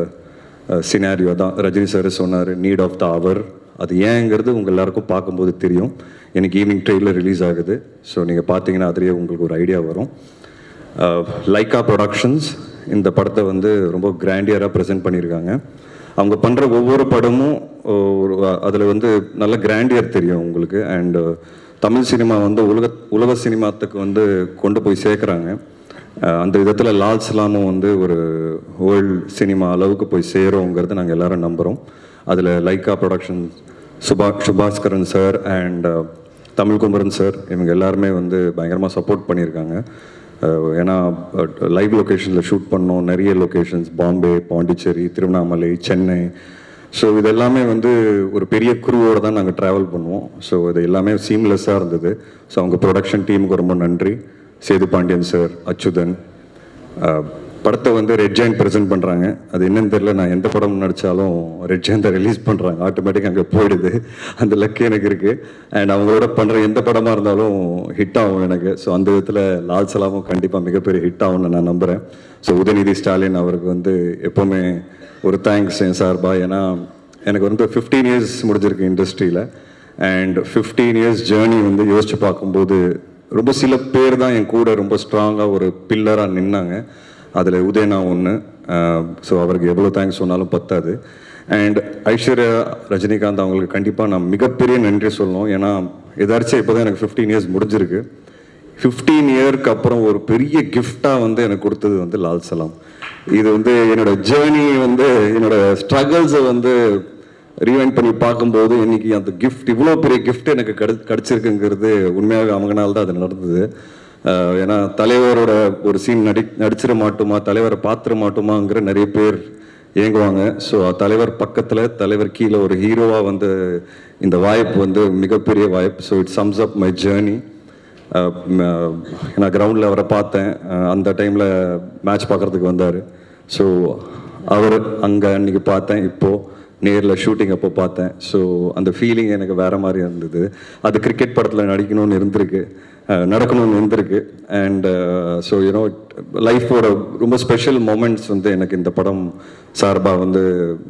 சினாரியோ தான் ரஜினி சார் சொன்னார், நீட் ஆஃப் த அவர். அது ஏங்கிறது உங்கள் எல்லாருக்கும் பார்க்கும்போது தெரியும். எனக்கு ஈவினிங் ட்ரெயிலர் ரிலீஸ் ஆகுது. ஸோ நீங்கள் பார்த்தீங்கன்னா அதுலேயே உங்களுக்கு ஒரு ஐடியா வரும். லைக்கா ப்ரொடக்ஷன்ஸ் இந்த படத்தை வந்து ரொம்ப கிராண்டியராக ப்ரெசென்ட் பண்ணியிருக்காங்க. அவங்க பண்ணுற ஒவ்வொரு படமும் ஒரு அதில் வந்து நல்ல கிராண்டியர் தெரியும் உங்களுக்கு. அண்ட் தமிழ் சினிமா வந்து உலக சினிமாத்துக்கு வந்து கொண்டு போய் சேர்க்குறாங்க. அந்த விதத்தில் லால் சலாமும் வந்து ஒரு வேர்ல்டு சினிமா அளவுக்கு போய் சேருங்கிறத நாங்கள் எல்லாரும் நம்புகிறோம். அதில் Lyca production Subaskaran sir and Tamilkumaran sir இவங்க எல்லாருமே வந்து பயங்கரமாக சப்போர்ட் பண்ணியிருக்காங்க. ஏன்னா லைவ் லொக்கேஷனில் ஷூட் பண்ணோம், நிறைய லொக்கேஷன்ஸ், பாம்பே, பாண்டிச்சேரி, திருவண்ணாமலை, சென்னை. ஸோ இது எல்லாமே வந்து ஒரு பெரிய குரூவோடு தான் நாங்கள் ட்ராவல் பண்ணுவோம். ஸோ இது எல்லாமே சீம்லெஸ்ஸாக இருந்தது. ஸோ அவங்க ப்ரொடக்ஷன் டீமுக்கு ரொம்ப நன்றி. சேது பாண்டியன் சார், அச்சுதன். படத்தை வந்து ரெட் ஜெயண்ட் ப்ரெசென்ட் பண்ணுறாங்க. அது என்னன்னு தெரியல, நான் எந்த படம் நடித்தாலும் ரெட் ஜெயந்தை ரிலீஸ் பண்ணுறாங்க, ஆட்டோமேட்டிக் அங்கே போயிடுது. அந்த லக்கு எனக்கு இருக்குது. அண்ட் அவங்களோட பண்ணுற எந்த படமாக இருந்தாலும் ஹிட் ஆகும் எனக்கு. ஸோ அந்த விதத்தில் லால் சலாமும் கண்டிப்பாக மிகப்பெரிய ஹிட் ஆகும்னு நான் நம்புகிறேன். ஸோ உதயநிதி ஸ்டாலின் அவருக்கு வந்து எப்போவுமே ஒரு தேங்க்ஸ் என் சார்பாக. ஏன்னா எனக்கு வந்து 15 இயர்ஸ் முடிஞ்சிருக்கு இண்டஸ்ட்ரியில். அண்ட் 15 இயர்ஸ் ஜேர்னி வந்து யோசித்து பார்க்கும்போது ரொம்ப சில பேர் தான் என் கூட ரொம்ப ஸ்ட்ராங்காக ஒரு பில்லராக நின்னாங்க. அதில் உதயனா ஒன்று. ஸோ அவருக்கு எவ்வளோ தேங்க்ஸ் சொன்னாலும் பத்தாது. அண்ட் ஐஸ்வர்யா, ரஜினிகாந்த் அவங்களுக்கு கண்டிப்பாக நான் மிகப்பெரிய நன்றி சொல்லணும். ஏன்னா எதாச்சும் இப்போ தான் எனக்கு 15 இயர்ஸ் முடிஞ்சிருக்கு. 15 இயருக்கு அப்புறம் ஒரு பெரிய கிஃப்டாக வந்து எனக்கு கொடுத்தது வந்து லால் சலாம். இது வந்து என்னோட ஜேர்னி வந்து என்னோட ஸ்ட்ரகிள்ஸை வந்து ரீவைண்ட் பண்ணி பார்க்கும்போது இன்னைக்கு அந்த கிஃப்ட், இவ்வளோ பெரிய கிஃப்ட் எனக்கு கிடச்சிருக்குங்கிறது உண்மையாக அவங்கனால தான் அது நடந்தது. ஏன்னா தலைவரோட ஒரு சீன் நடிச்சிட மாட்டோமா, தலைவரை பார்த்துட மாட்டோமாங்கிற நிறைய பேர் ஏங்குவாங்க. ஸோ தலைவர் பக்கத்தில், தலைவர் கீழே ஒரு ஹீரோவாக வந்து இந்த வாய்ப்பு வந்து மிகப்பெரிய வாய்ப்பு. So it sums up my journey. நான் கிரவுண்டில் அவரை பார்த்தேன். அந்த டைமில் மேட்ச் பார்க்குறதுக்கு வந்தார். ஸோ அவர் அங்கே அன்றைக்கி பார்த்தேன், இப்போது நேரில் ஷூட்டிங் அப்போ பார்த்தேன். ஸோ அந்த ஃபீலிங் எனக்கு வேறு மாதிரி இருந்தது. அது கிரிக்கெட் படத்தில் நடிக்கணும்னு இருந்திருக்கு, நடக்கணும்னு இருந்திருக்கு. அண்ட் ஸோ யூனோ லைஃபோட ரொம்ப ஸ்பெஷல் மொமெண்ட்ஸ் வந்து எனக்கு இந்த படம் சார்பாக வந்து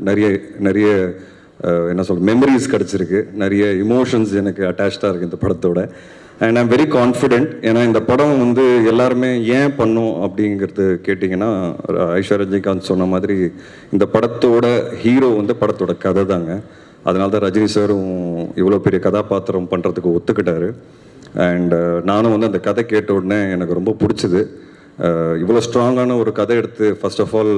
நிறைய என்ன சொல்ற மெமரிஸ் கிடச்சிருக்கு. நிறைய இமோஷன்ஸ் எனக்கு அட்டாச்சாக இருக்குது இந்த படத்தோட. And I'm very confident. ஏன்னா இந்த படம் வந்து எல்லாருமே ஏன் பண்ணோம் அப்படிங்கிறது கேட்டிங்கன்னா, ஐஸ்வர்யா ரஜினிகாந்த் சொன்ன மாதிரி இந்த படத்தோட ஹீரோ வந்து படத்தோட கதை தாங்க. அதனால தான் ரஜினி சாரும் இவ்வளோ பெரிய கதாபாத்திரம் பண்ணுறதுக்கு ஒத்துக்கிட்டாரு. அண்ட் நானும் வந்து அந்த கதை கேட்ட உடனே எனக்கு ரொம்ப பிடிச்சிது. இவ்வளோ ஸ்ட்ராங்கான ஒரு கதை எடுத்து ஃபர்ஸ்ட் ஆஃப் ஆல்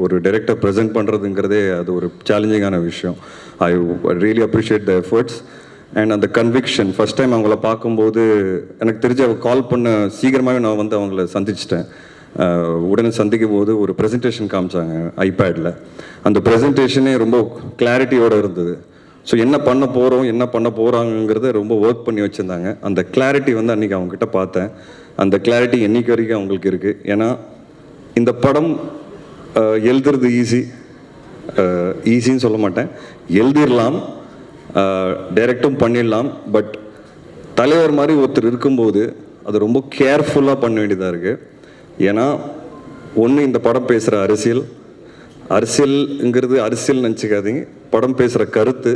ஒரு டைரக்டர் ப்ரெசென்ட் பண்ணுறதுங்கிறதே அது ஒரு சேலஞ்சிங்கான விஷயம். I really appreciate the efforts and அந்த கன்விக்ஷன். ஃபஸ்ட் டைம் அவங்கள பார்க்கும்போது எனக்கு தெரிஞ்சு அவங்க கால் பண்ண சீக்கிரமாகவே நான் வந்து அவங்கள சந்திச்சிட்டேன். உடனே சந்திக்கும் போது ஒரு ப்ரெசன்டேஷன் காமிச்சாங்க ஐபேடில். அந்த ப்ரெசன்டேஷனே ரொம்ப கிளாரிட்டியோடு இருந்தது. ஸோ என்ன பண்ண போகிறாங்கிறத ரொம்ப ஒர்க் பண்ணி வச்சுருந்தாங்க. அந்த கிளாரிட்டி வந்து அன்றைக்கி அவங்ககிட்ட பார்த்தேன். அந்த கிளாரிட்டி என்றைக்கு வரைக்கும் அவங்களுக்கு இருக்குது. ஏன்னா இந்த படம் எழுதுறது ஈஸின்னு சொல்ல மாட்டேன், எழுதிடலாம், டைரக்டும் பண்ணிடலாம். பட் தலைவர் மாதிரி ஒருத்தர் இருக்கும்போது அது ரொம்ப கேர்ஃபுல்லாக பண்ண வேண்டியதாக இருக்குது. ஏன்னா ஒன்று இந்த படம் பேசுகிற அரசியல்ங்கிறது அரசியல் நினச்சிக்காதீங்க. படம் பேசுகிற கருத்து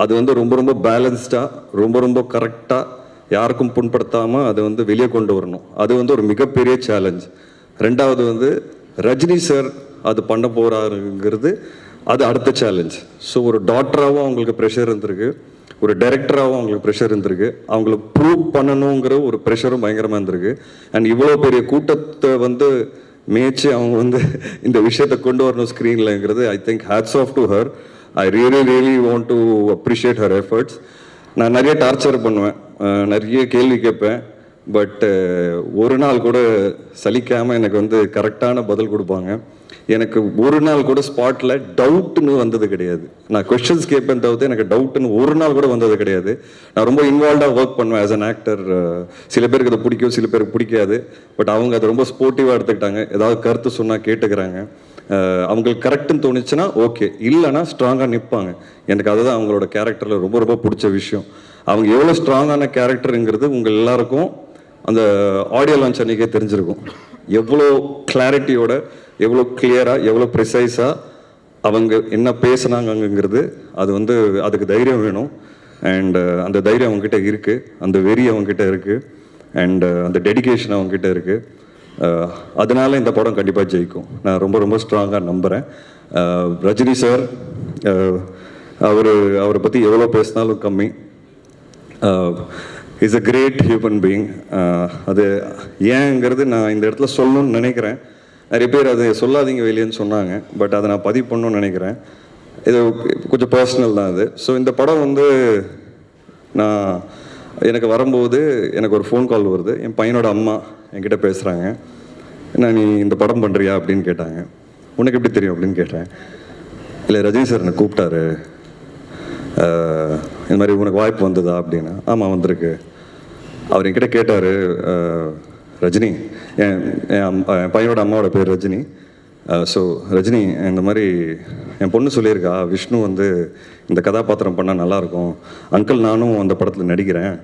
அது வந்து ரொம்ப பேலன்ஸ்டாக, ரொம்ப கரெக்டாக, யாருக்கும் புண்படுத்தாமல் அதை வந்து வெளியே கொண்டு வரணும். அது வந்து ஒரு மிகப்பெரிய சேலஞ்ச். ரெண்டாவது வந்து ரஜினி சார் அது பண்ண போகிறாருங்கிறது அது அடுத்த சேலஞ்ச். ஸோ ஒரு டாக்டராகவும் அவங்களுக்கு ப்ரெஷர் இருந்திருக்கு, ஒரு டைரக்டராகவும் அவங்களுக்கு ப்ரெஷர் இருந்திருக்கு, அவங்களுக்கு ப்ரூவ் பண்ணணுங்கிற ஒரு ப்ரெஷரும் பயங்கரமாக இருந்திருக்கு. அண்ட் இவ்வளோ பெரிய கூட்டத்தை வந்து மேய்ச்சி அவங்க வந்து இந்த விஷயத்தை கொண்டு வரணும் ஸ்க்ரீன்லங்கிறது I think hats off to her. I really want to appreciate her efforts. நான் நிறைய டார்ச்சர் பண்ணுவேன், நிறைய கேள்வி கேட்பேன். பட் ஒரு நாள் கூட சலிக்காமல் எனக்கு வந்து கரெக்டான பதில் கொடுப்பாங்க. எனக்கு ஒரு நாள் கூட ஸ்பாட்டில் டவுட்டுன்னு வந்தது கிடையாது. நான் கொஸ்டின்ஸ் கேட்பேன் தவிர்த்து எனக்கு டவுட்டுன்னு ஒரு நாள் கூட வந்தது கிடையாது. நான் ரொம்ப இன்வால்வ்டாக ஒர்க் பண்ணுவேன் ஆஸ் அன் ஆக்டர். சில பேருக்கு அதை பிடிக்கும், சில பேருக்கு பிடிக்காது. பட் அவங்க அதை ரொம்ப ஸ்போர்ட்டிவாக எடுத்துக்கிட்டாங்க. ஏதாவது கருத்து சொன்னால் கேட்டுக்கிறாங்க. அவங்களுக்கு கரெக்டுன்னு தோணுச்சுன்னா ஓகே, இல்லைன்னா ஸ்ட்ராங்காக நிற்பாங்க. எனக்கு அதுதான் அவங்களோட கேரக்டரில் ரொம்ப ரொம்ப பிடிச்ச விஷயம். அவங்க எவ்வளோ ஸ்ட்ராங்கான கேரக்டருங்கிறது உங்கள் எல்லாருக்கும் அந்த ஆடியோ லான்ச் அன்றைக்கே தெரிஞ்சிருக்கும். எவ்வளோ கிளாரிட்டியோட, எவ்வளோ கிளியராக, எவ்வளோ ப்ரிசைஸாக அவங்க என்ன பேசுனாங்கங்கிறது. அது வந்து அதுக்கு தைரியம் வேணும். அண்ட் அந்த தைரியம் அவங்ககிட்ட இருக்குது, அந்த வெறி அவங்ககிட்ட இருக்குது, அண்ட் அந்த டெடிகேஷன் அவங்ககிட்ட இருக்குது. அதனால இந்த படம் கண்டிப்பாக ஜெயிக்கும் நான் ரொம்ப ரொம்ப ஸ்ட்ராங்காக நம்புகிறேன். ரஜினி சார், அவரை பற்றி எவ்வளோ பேசினாலும் கம்மி. Is a great human being. அது ஏங்கிறது நான் இந்த இடத்துல சொல்லணும்னு நினைக்கிறேன். நிறைய பேர் அது சொல்லாதீங்க வெளியேன்னு சொன்னாங்க, பட் அதை நான் பதிவு பண்ணணும்னு நினைக்கிறேன். இது கொஞ்சம் பர்சனல் தான் அது. ஸோ இந்த படம் வந்து எனக்கு வரும்போது எனக்கு ஒரு ஃபோன் கால் வருது. என் பையனோட அம்மா என்கிட்ட பேசுகிறாங்க. என்ன நீ இந்த படம் பண்ணுறியா அப்படின்னு கேட்டாங்க. உனக்கு எப்படி தெரியும் அப்படின்னு கேட்டேன். இல்லை ரஜினி சார் என்னை கூப்பிட்டாரு, இந்த மாதிரி உனக்கு வாய்ப்பு வந்ததா அப்படின்னு. ஆமாம் வந்திருக்கு. அவர் என்கிட்ட கேட்டார், ரஜினி, என் பையனோட அம்மாவோட பேர் ரஜினி. ஸோ ரஜினி, இந்த மாதிரி என் பொண்ணு சொல்லியிருக்கா விஷ்ணு வந்து இந்த கதாபாத்திரம் பண்ணால் நல்லாயிருக்கும், அங்கிள் நானும் அந்த படத்தில் நடிக்கிறேன்,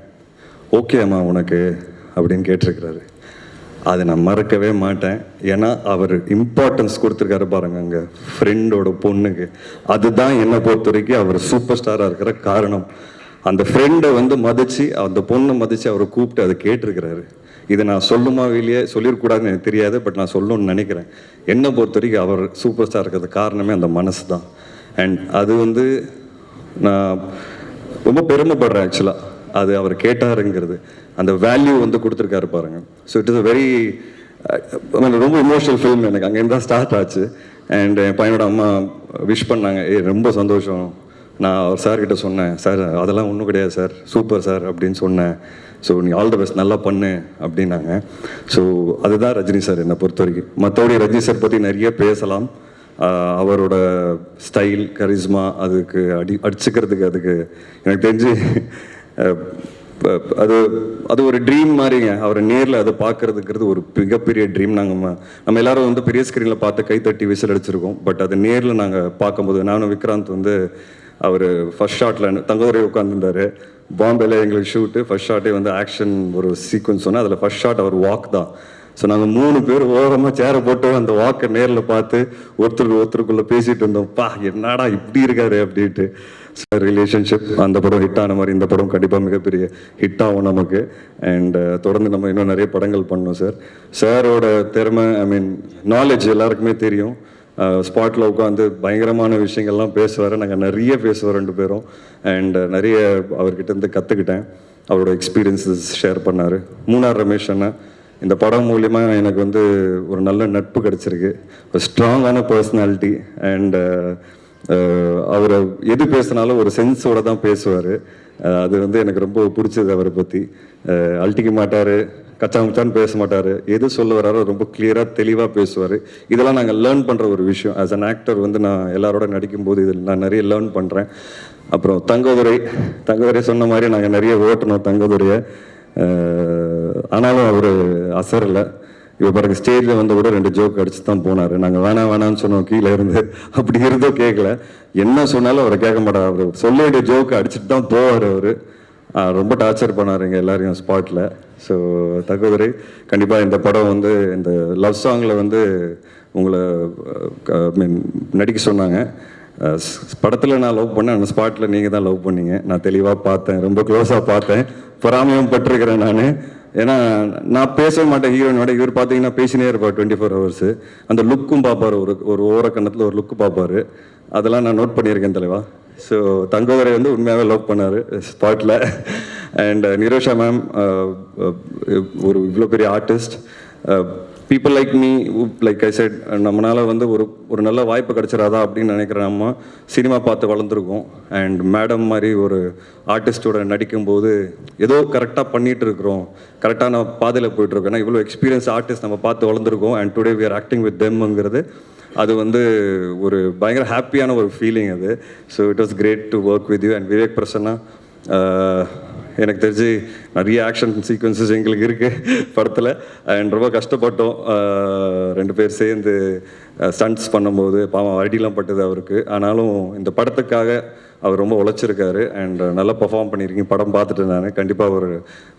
ஓகே அம்மா உனக்கு அப்படின்னு கேட்டிருக்கிறாரு. அதை நான் மறக்கவே மாட்டேன். ஏன்னா அவர் இம்பார்ட்டன்ஸ் கொடுத்துருக்காரு பாருங்க அங்கே ஃப்ரெண்டோட பொண்ணுக்கு. அதுதான் என்னை பொறுத்த வரைக்கும் அவர் சூப்பர் ஸ்டாராக இருக்கிற காரணம். அந்த ஃப்ரெண்டை வந்து மதித்து, அந்த பொண்ணை மதித்து அவரை கூப்பிட்டு அதை கேட்டிருக்கிறாரு. இதை நான் சொல்லுமா வெளியே சொல்லிடக்கூடாதுன்னு எனக்கு தெரியாது, பட் நான் சொல்லணும்னு நினைக்கிறேன். என்னை பொறுத்த வரைக்கும் அவர் சூப்பர் ஸ்டார் இருக்கிறது காரணமே அந்த மனசு தான். அண்ட் அது வந்து நான் ரொம்ப பெருமைப்படுறேன் ஆக்சுவலாக. அது அவர் கேட்டாருங்கிறது, அந்த வேல்யூ வந்து கொடுத்துருக்காரு பாருங்க. So it is a very ரொம்ப இமோஷனல் ஃபில்ம். எனக்கு அங்கேருந்து தான் ஸ்டார்ட் ஆச்சு. அண்ட் என் பையனோட அம்மா விஷ் பண்ணாங்க, ரொம்ப சந்தோஷம். நான் அவர் சார்கிட்ட சொன்னேன், சார் அதெல்லாம் ஒன்றும் கிடையாது சார், சூப்பர் சார் அப்படின்னு சொன்னேன். ஸோ நீ ஆல் த பெஸ்ட், நல்லா பண்ணு அப்படின்னாங்க. ஸோ அதுதான் ரஜினி சார் என்னை பொறுத்த வரைக்கும். மற்றபடி ரஜினி சார் பற்றி நிறைய பேசலாம். அவரோட ஸ்டைல், கரிஸ்மா, அதுக்கு அடிச்சுக்கிறதுக்கு அதுக்கு எனக்கு தெரிஞ்சு அது ஒரு ட்ரீம் மாதிரிங்க. அவரை நேரில் அதை பார்க்கறதுங்கிறது ஒரு மிகப்பெரிய ட்ரீம். நம்ம எல்லாரும் வந்து பெரிய ஸ்க்ரீனில் பார்த்து கைத்தட்டி விசில் அடிச்சிருக்கோம். பட் அது நேரில் நாங்கள் பார்க்கும்போது, நானும் விக்ராந்த் வந்து அவர் ஃபர்ஸ்ட் ஷாட்டில் தங்கதுரை உட்காந்துருந்தார். பாம்பேல எங்களுக்கு ஷூட்டு, ஃபர்ஸ்ட் ஷாட்டே வந்து ஆக்ஷன் ஒரு சீக்வன்ஸ் சொன்னால் அதில் ஃபர்ஸ்ட் ஷாட் அவர் வாக் தான். ஸோ நாங்கள் 3 பேர் ஓரமாக சேரை போட்டு அந்த வாக்கை நேரில் பார்த்து ஒருத்தருக்குள்ளே பேசிகிட்டு இருந்தோம். பா என்னடா இப்படி இருக்காரு அப்படின்ட்டு. சார் ரிலேஷன்ஷிப் அந்த படம் ஹிட் ஆன மாதிரி இந்த படம் கண்டிப்பாக மிகப்பெரிய ஹிட் ஆகும் நமக்கு. அண்ட் தொடர்ந்து நம்ம இன்னும் நிறைய படங்கள் பண்ணோம். சாரோட திறமை, ஐ மீன் நாலேஜ் எல்லாருக்குமே தெரியும். ஸ்பாட்டில் உட்காந்து பயங்கரமான விஷயங்கள்லாம் பேசுவார். நாங்கள் நிறைய பேசுவோம் 2 பேரும். அண்ட் நிறைய அவர்கிட்ட இருந்து கற்றுக்கிட்டேன். அவரோட எக்ஸ்பீரியன்ஸஸ் ஷேர் பண்ணார். மூணார் ரமேஷ் அண்ணா, இந்த படம் மூலிமா எனக்கு வந்து ஒரு நல்ல நட்பு கிடச்சிருக்கு. ஒரு ஸ்ட்ராங்கான பர்சனாலிட்டி. அண்ட் அவர் எது பேசினாலும் ஒரு சென்ஸோடு தான் பேசுவார். அது வந்து எனக்கு ரொம்ப பிடிச்சது. அவரை பற்றி அழட்டிக்க மாட்டார், கச்சா முச்சான்னு பேச மாட்டார். எது சொல்ல வராரோ ரொம்ப கிளியராக தெளிவாக பேசுவார். இதெல்லாம் நாங்கள் லேர்ன் பண்ணுற ஒரு விஷயம். ஆஸ் அன் ஆக்டர் வந்து நான் எல்லாரோட நடிக்கும்போது இதில் நான் நிறைய லேர்ன் பண்ணுறேன். அப்புறம் தங்கதுரை சொன்ன மாதிரி நாங்கள் நிறைய ஓட்டணும் தங்கதுரையை. ஆனாலும் அவர் அசரலை. இப்போ பாருங்க, ஸ்டேஜில் வந்து கூட 2 ஜோக் அடிச்சு தான் போனார். நாங்கள் வேணான்னு சொன்னோம் கீழே இருந்து. அப்படி இருந்தோ கேட்கல. என்ன சொன்னாலும் அவரை கேட்க மாட்டார். அவர் சொல்ல வேண்டிய ஜோக்கு அடிச்சுட்டு தான் போவார். அவர் ரொம்ப டார்ச்சர் பண்ணார் எங்கள் எல்லாரையும் ஸ்பாட்டில். ஸோ தங்கதுரை கண்டிப்பாக இந்த படம் வந்து இந்த லவ் சாங்கில் வந்து உங்களை நடிக்க சொன்னாங்க. படத்தில் நான் லவ் பண்ணேன், அந்த ஸ்பாட்டில் நீங்கள் தான் லவ் பண்ணீங்க. நான் தெளிவாக பார்த்தேன், ரொம்ப க்ளோஸாக பார்த்தேன். பொறாமையும் பட்டிருக்கிறேன் நான். ஏன்னா நான் பேச மாட்டேன் ஹீரோயினோட. இவர் பார்த்தீங்கன்னா பேசினே இருப்பார் 24 ஹவர்ஸு. அந்த லுக்கும் பார்ப்பார், ஒரு ஓரக்கண்ணத்தில் ஒரு லுக்கு பார்ப்பார். அதெல்லாம் நான் நோட் பண்ணியிருக்கேன் தலைவா. ஸோ தங்கதுரை வந்து உண்மையாகவே லவ் பண்ணார் ஸ்பாட்டில். அண்ட் நிரோஷா மேம் ஒரு இவ்வளோ பெரிய artist. People like me, like I set, நம்மளால் வந்து ஒரு நல்ல வாய்ப்பு கிடச்சிடாதா அப்படின்னு நினைக்கிறேன். நம்ம சினிமா பார்த்து வளர்ந்துருக்கோம். அண்ட் மேடம் மாதிரி ஒரு ஆர்டிஸ்டோட நடிக்கும்போது ஏதோ கரெக்டாக பண்ணிகிட்டு இருக்கிறோம், கரெக்டான பாதையில் போயிட்டுருக்கோம். ஏன்னா இவ்வளோ எக்ஸ்பீரியன்ஸ் ஆர்டிஸ்ட் நம்ம பார்த்து வளர்ந்துருக்கோம். And today we are acting with தெம்ங்கிறது அது வந்து ஒரு பயங்கர ஹாப்பியான ஒரு ஃபீலிங் அது. So it was great to work with you. And Vivek Prasanna எனக்கு தெரிஞ்சு நிறைய ஆக்ஷன் சீக்வன்சஸ் எங்களுக்கு இருக்குது படத்தில். அண்ட் ரொம்ப கஷ்டப்பட்டோம் 2 பேர் சேர்ந்து ஸ்டண்ட்ஸ் பண்ணும்போது. பாவம் அடிலாம் பட்டது அவருக்கு. ஆனாலும் இந்த படத்துக்காக அவர் ரொம்ப உழைச்சிருக்காரு அண்ட் நல்லா பர்ஃபார்ம் பண்ணியிருக்கீங்க. படம் பார்த்துட்டு நான் கண்டிப்பாக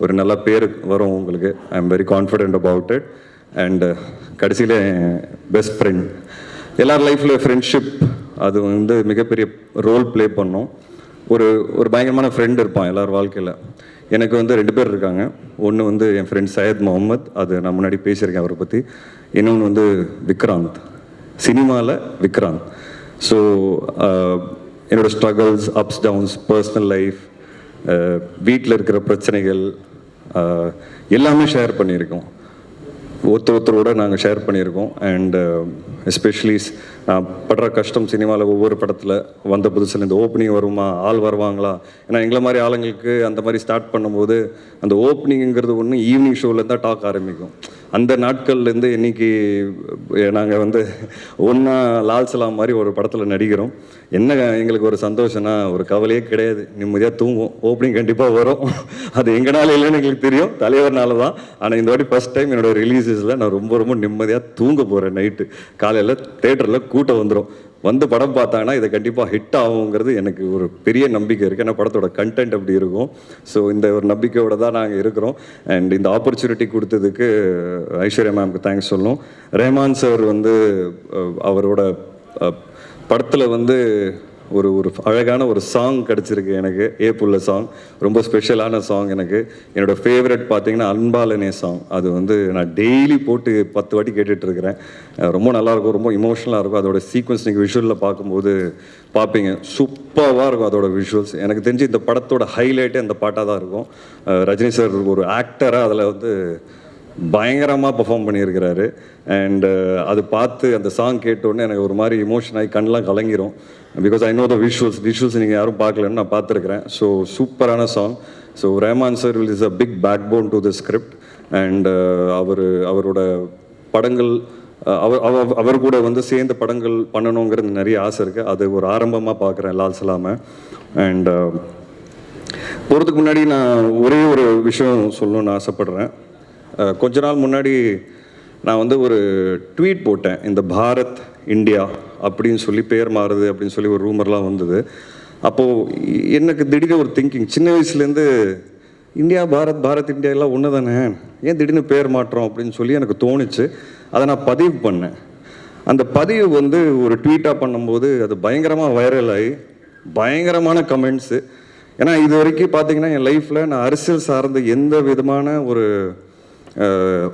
ஒரு நல்ல பேர் வரும் உங்களுக்கு. I am very confident about it. And கடைசியில் பெஸ்ட் ஃப்ரெண்ட், எல்லார் லைஃப்பில் ஃப்ரெண்ட்ஷிப் அது வந்து மிகப்பெரிய ரோல் ப்ளே பண்ணோம். ஒரு பயங்கரமான ஃப்ரெண்ட் இருப்பான் எல்லார் வாழ்க்கையில். எனக்கு வந்து 2 பேர் இருக்காங்க. ஒன்று வந்து என் ஃப்ரெண்ட் சையத் முகமது, அது நான் முன்னாடி பேசியிருக்கேன் அவரை பற்றி. இன்னொன்று வந்து விக்ராந்த், சினிமாவில் விக்ராந்த். ஸோ என்னோடய struggles, ups downs, personal life, வீட்டில் இருக்கிற பிரச்சனைகள் எல்லாமே ஷேர் பண்ணியிருக்கோம். ஒருத்தரோட நாங்கள் ஷேர் பண்ணியிருக்கோம். அண்ட் எஸ்பெஷலி நான் படுற கஷ்டம் சினிமாவில் ஒவ்வொரு படத்தில் வந்த புதுசில் இந்த ஓப்பனிங் வருமா, ஆள் வருவாங்களா? ஏன்னா எங்களை மாதிரி ஆளுங்களுக்கு அந்த மாதிரி ஸ்டார்ட் பண்ணும்போது அந்த ஓப்பனிங்கிறது ஒன்று ஈவினிங் ஷோவில் தான் டாக் ஆரம்பிக்கும். அந்த நாட்கள்லேருந்து இன்றைக்கி நாங்கள் வந்து ஒன்றா லால் சலாம் மாதிரி ஒரு படத்தில் நடிக்கிறோம். என்ன எங்களுக்கு ஒரு சந்தோஷம்னா ஒரு கவலையே கிடையாது, நிம்மதியாக தூங்குவோம். ஓப்பனிங் கண்டிப்பாக வரும், அது எங்கனால இல்லைன்னு எங்களுக்கு தெரியும், தலைவர்னால தான். ஆனால் இந்த வாட்டி ஃபஸ்ட் டைம் என்னோடய ரிலீஸஸில் நான் ரொம்ப நிம்மதியாக தூங்க போகிறேன். நைட்டு காலையில் தேட்டரில் கூட்டம் வந்துடும். வந்து படம் பார்த்தாங்கன்னா இதை கண்டிப்பாக ஹிட் ஆகுங்கிறது எனக்கு ஒரு பெரிய நம்பிக்கை இருக்குது. ஏன்னா படத்தோட கண்டென்ட் அப்படி இருக்கும். ஸோ இந்த ஒரு நம்பிக்கையோடு தான் நாங்கள் இருக்கிறோம். அண்ட் இந்த ஆப்பர்ச்சுனிட்டி கொடுத்ததுக்கு ஐஸ்வர்யா மேம்க்கு தேங்க்ஸ் சொல்லணும். ரஹ்மான் சார் வந்து அவரோட படத்தில் வந்து ஒரு அழகான ஒரு சாங் கிடச்சிருக்கு எனக்கு. ஏப்புள்ள சாங் ரொம்ப ஸ்பெஷலான சாங் எனக்கு. என்னோடய ஃபேவரட் பார்த்தீங்கன்னா அன்பாலனே சாங். அது வந்து நான் டெய்லி போட்டு 10 வாட்டி கேட்டுட்ருக்கிறேன். ரொம்ப நல்லாயிருக்கும், ரொம்ப இமோஷனலாக இருக்கும். அதோட சீக்வன்ஸ் நீங்கள் விஷுவலில் பார்க்கும்போது பார்ப்பீங்க, சூப்பராக இருக்கும் அதோட விஷுவல்ஸ். எனக்கு தெரிஞ்சு இந்த படத்தோட ஹைலைட்டே அந்த பாட்டாக தான் இருக்கும். ரஜினி சார் ஒரு ஆக்டராக அதில் வந்து பயங்கரமாக பர்ஃபார்ம் பண்ணியிருக்கிறாரு. அண்டு அது பார்த்து அந்த சாங் கேட்டோடனே எனக்கு ஒரு மாதிரி இமோஷன் ஆகி கண்ணெலாம் கலங்கிரும். Because I know the visuals நீங்கள் யாரும் பார்க்கலன்னு நான் பார்த்துருக்குறேன். ஸோ சூப்பரான song. So Rahman sir is a big backbone to the script. And அவரோட படங்கள் அவர் கூட வந்து சேர்ந்த படங்கள் பண்ணணுங்கிறது நிறைய ஆசை இருக்குது. அது ஒரு ஆரம்பமாக பார்க்குறேன் லால் சலாமை. அண்ட் போகிறதுக்கு முன்னாடி நான் ஒரே ஒரு விஷயம் சொல்லணும்னு ஆசைப்பட்றேன். கொஞ்ச நாள் முன்னாடி நான் வந்து ஒரு ட்வீட் போட்டேன், இந்த பாரத் இந்தியா அப்படின்னு சொல்லி பேர் மாறுது அப்படின்னு சொல்லி ஒரு ரூமர்லாம் வந்தது. அப்போது எனக்கு திடீர்னு ஒரு திங்கிங், சின்ன வயசுலேருந்து இந்தியா பாரத் இந்தியா எல்லாம் ஒன்று தானே, ஏன் திடீர்னு பேர் மாற்றோம் அப்படின்னு சொல்லி எனக்கு தோணுச்சு. அதை நான் பதிவு பண்ணேன். அந்த பதிவு வந்து ஒரு ட்வீட்டாக பண்ணும்போது அது பயங்கரமாக வைரல் ஆகி பயங்கரமான கமெண்ட்ஸு. ஏன்னா இது வரைக்கும் பார்த்தீங்கன்னா என் லைஃப்பில் நான் அரசியல் சார்ந்த எந்த விதமான ஒரு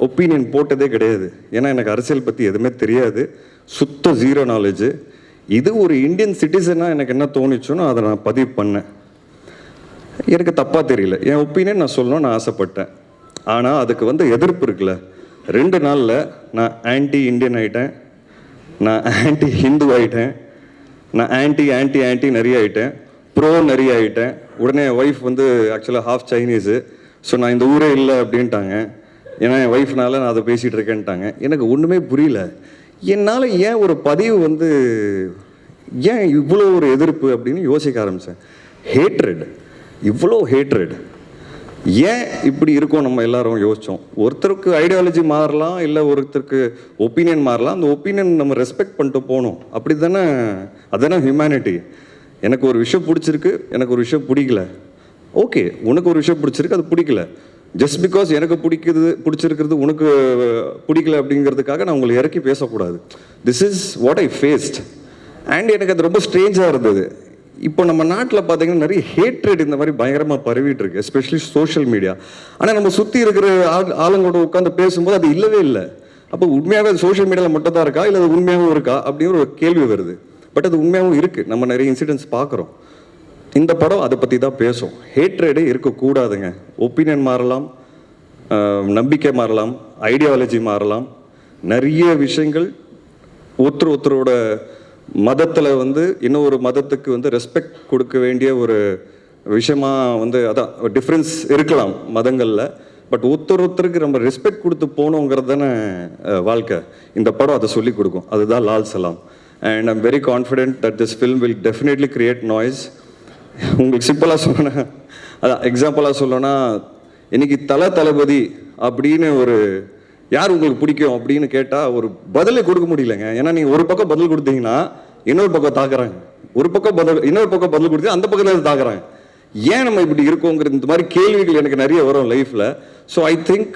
ஒப்பீனியன் போட்டதே கிடையாது. ஏன்னா எனக்கு அரசியல் பற்றி எதுவுமே தெரியாது, சுத்த ஜீரோ நாலேஜு. இது ஒரு இந்தியன் சிட்டிசனாக எனக்கு என்ன தோணுச்சுன்னு அதை நான் பதிவு பண்ணேன். எனக்கு தப்பாக தெரியல, என் ஒப்பீனியன் நான் சொல்லணும்னு ஆசைப்பட்டேன். ஆனால் அதுக்கு வந்து எதிர்ப்பு இருக்குல்ல. 2 நாளில் நான் ஆன்டி இண்டியன் ஆகிட்டேன், நான் ஆன்டி ஹிந்து ஆகிட்டேன், நான் ஆன்டி நிறைய ஆகிட்டேன், ப்ரோ நிறைய ஆகிட்டேன். உடனே என் ஒய்ஃப் வந்து ஆக்சுவலாக ஹாஃப் சைனீஸு. ஸோ நான் இந்த ஊரே இல்லை அப்படின்ட்டாங்க. ஏன்னா என் ஒய்ஃப்னால நான் அதை பேசிகிட்டு இருக்கேன்ட்டாங்க. எனக்கு ஒன்றுமே புரியல, என்னால் ஏன் ஒரு பதிவு வந்து ஏன் இவ்வளோ ஒரு எதிர்ப்பு அப்படின்னு யோசிக்க ஆரம்பித்தேன். ஹேட்ரட், இவ்வளோ ஹேட்ரட் ஏன் இப்படி இருக்கும் நம்ம எல்லாரும் யோசித்தோம். ஒருத்தருக்கு ஐடியாலஜி மாறலாம், இல்லை ஒருத்தருக்கு ஒப்பீனியன் மாறலாம். அந்த ஒப்பீனியன் நம்ம ரெஸ்பெக்ட் பண்ணிட்டு போகணும். அப்படி தானே, அதுதானே ஹியூமனிட்டி. எனக்கு ஒரு விஷயம் பிடிச்சிருக்கு, எனக்கு ஒரு விஷயம் பிடிக்கல. ஓகே, உனக்கு ஒரு விஷயம் பிடிச்சிருக்கு, அது பிடிக்கல. ஜஸ்ட் பிகாஸ் எனக்கு பிடிச்சிருக்கிறது உனக்கு பிடிக்கல அப்படிங்கிறதுக்காக நான் உங்களை இறக்கி பேசக்கூடாது. This is what I faced. And எனக்கு அது ரொம்ப ஸ்ட்ரேஞ்சாக இருந்தது. இப்போ நம்ம நாட்டில் பார்த்தீங்கன்னா நிறைய ஹேட்ரேட் இந்த மாதிரி பயங்கரமாக பரவிட்டு இருக்கு, எஸ்பெஷலி சோஷியல் மீடியா. ஆனால் நம்ம சுற்றி இருக்கிற ஆளுங்களோட உட்காந்து பேசும்போது அது இல்லவே இல்லை. அப்போ உண்மையாகவே அது சோஷியல் மீடியாவில் மட்டும் தான் இருக்கா, இல்லை அது உண்மையாகவும் இருக்கா அப்படிங்கிற ஒரு கேள்வி வருது. பட் அது உண்மையாகவும் இருக்குது, நம்ம நிறைய இன்சிடென்ட்ஸ் பார்க்குறோம். இந்த படம் அதை பற்றி தான் பேசும். ஹேட்ரேடே இருக்கக்கூடாதுங்க. ஒப்பீனியன் மாறலாம், நம்பிக்கை மாறலாம், ஐடியாலஜி மாறலாம், நிறைய விஷயங்கள். ஒருத்தரோட மதத்தில் வந்து இன்னொரு மதத்துக்கு வந்து ரெஸ்பெக்ட் கொடுக்க வேண்டிய ஒரு விஷயமா வந்து அதான் டிஃப்ரென்ஸ் இருக்கலாம் மதங்களில். பட் ஒருத்தருக்கு நம்ம ரெஸ்பெக்ட் கொடுத்து போகணுங்கிறது தானே வாழ்க்கை. இந்த படம் அதை சொல்லிக் கொடுக்கும். அதுதான் Lal Salaam. And I'm very confident that this film will definitely create noise. உங்களுக்கு சிம்பிளாக சொன்னேன், அதான் எக்ஸாம்பிளாக சொல்லணும்னா இன்னைக்கு தளபதி அப்படின்னு ஒரு யார் உங்களுக்கு பிடிக்கும் அப்படின்னு கேட்டால் ஒரு பதிலே கொடுக்க முடியலங்க. ஏன்னா நீங்கள் ஒரு பக்கம் பதில் கொடுத்தீங்கன்னா இன்னொரு பக்கம் தாக்குறாங்க, ஒரு பக்கம் இன்னொரு பக்கம் பதில் கொடுத்து அந்த பக்கத்தில் தாக்குறாங்க. ஏன் நம்ம இப்படி இருக்கோங்கிற இந்த மாதிரி கேள்விகள் எனக்கு நிறைய வரும் லைஃப்பில். So I think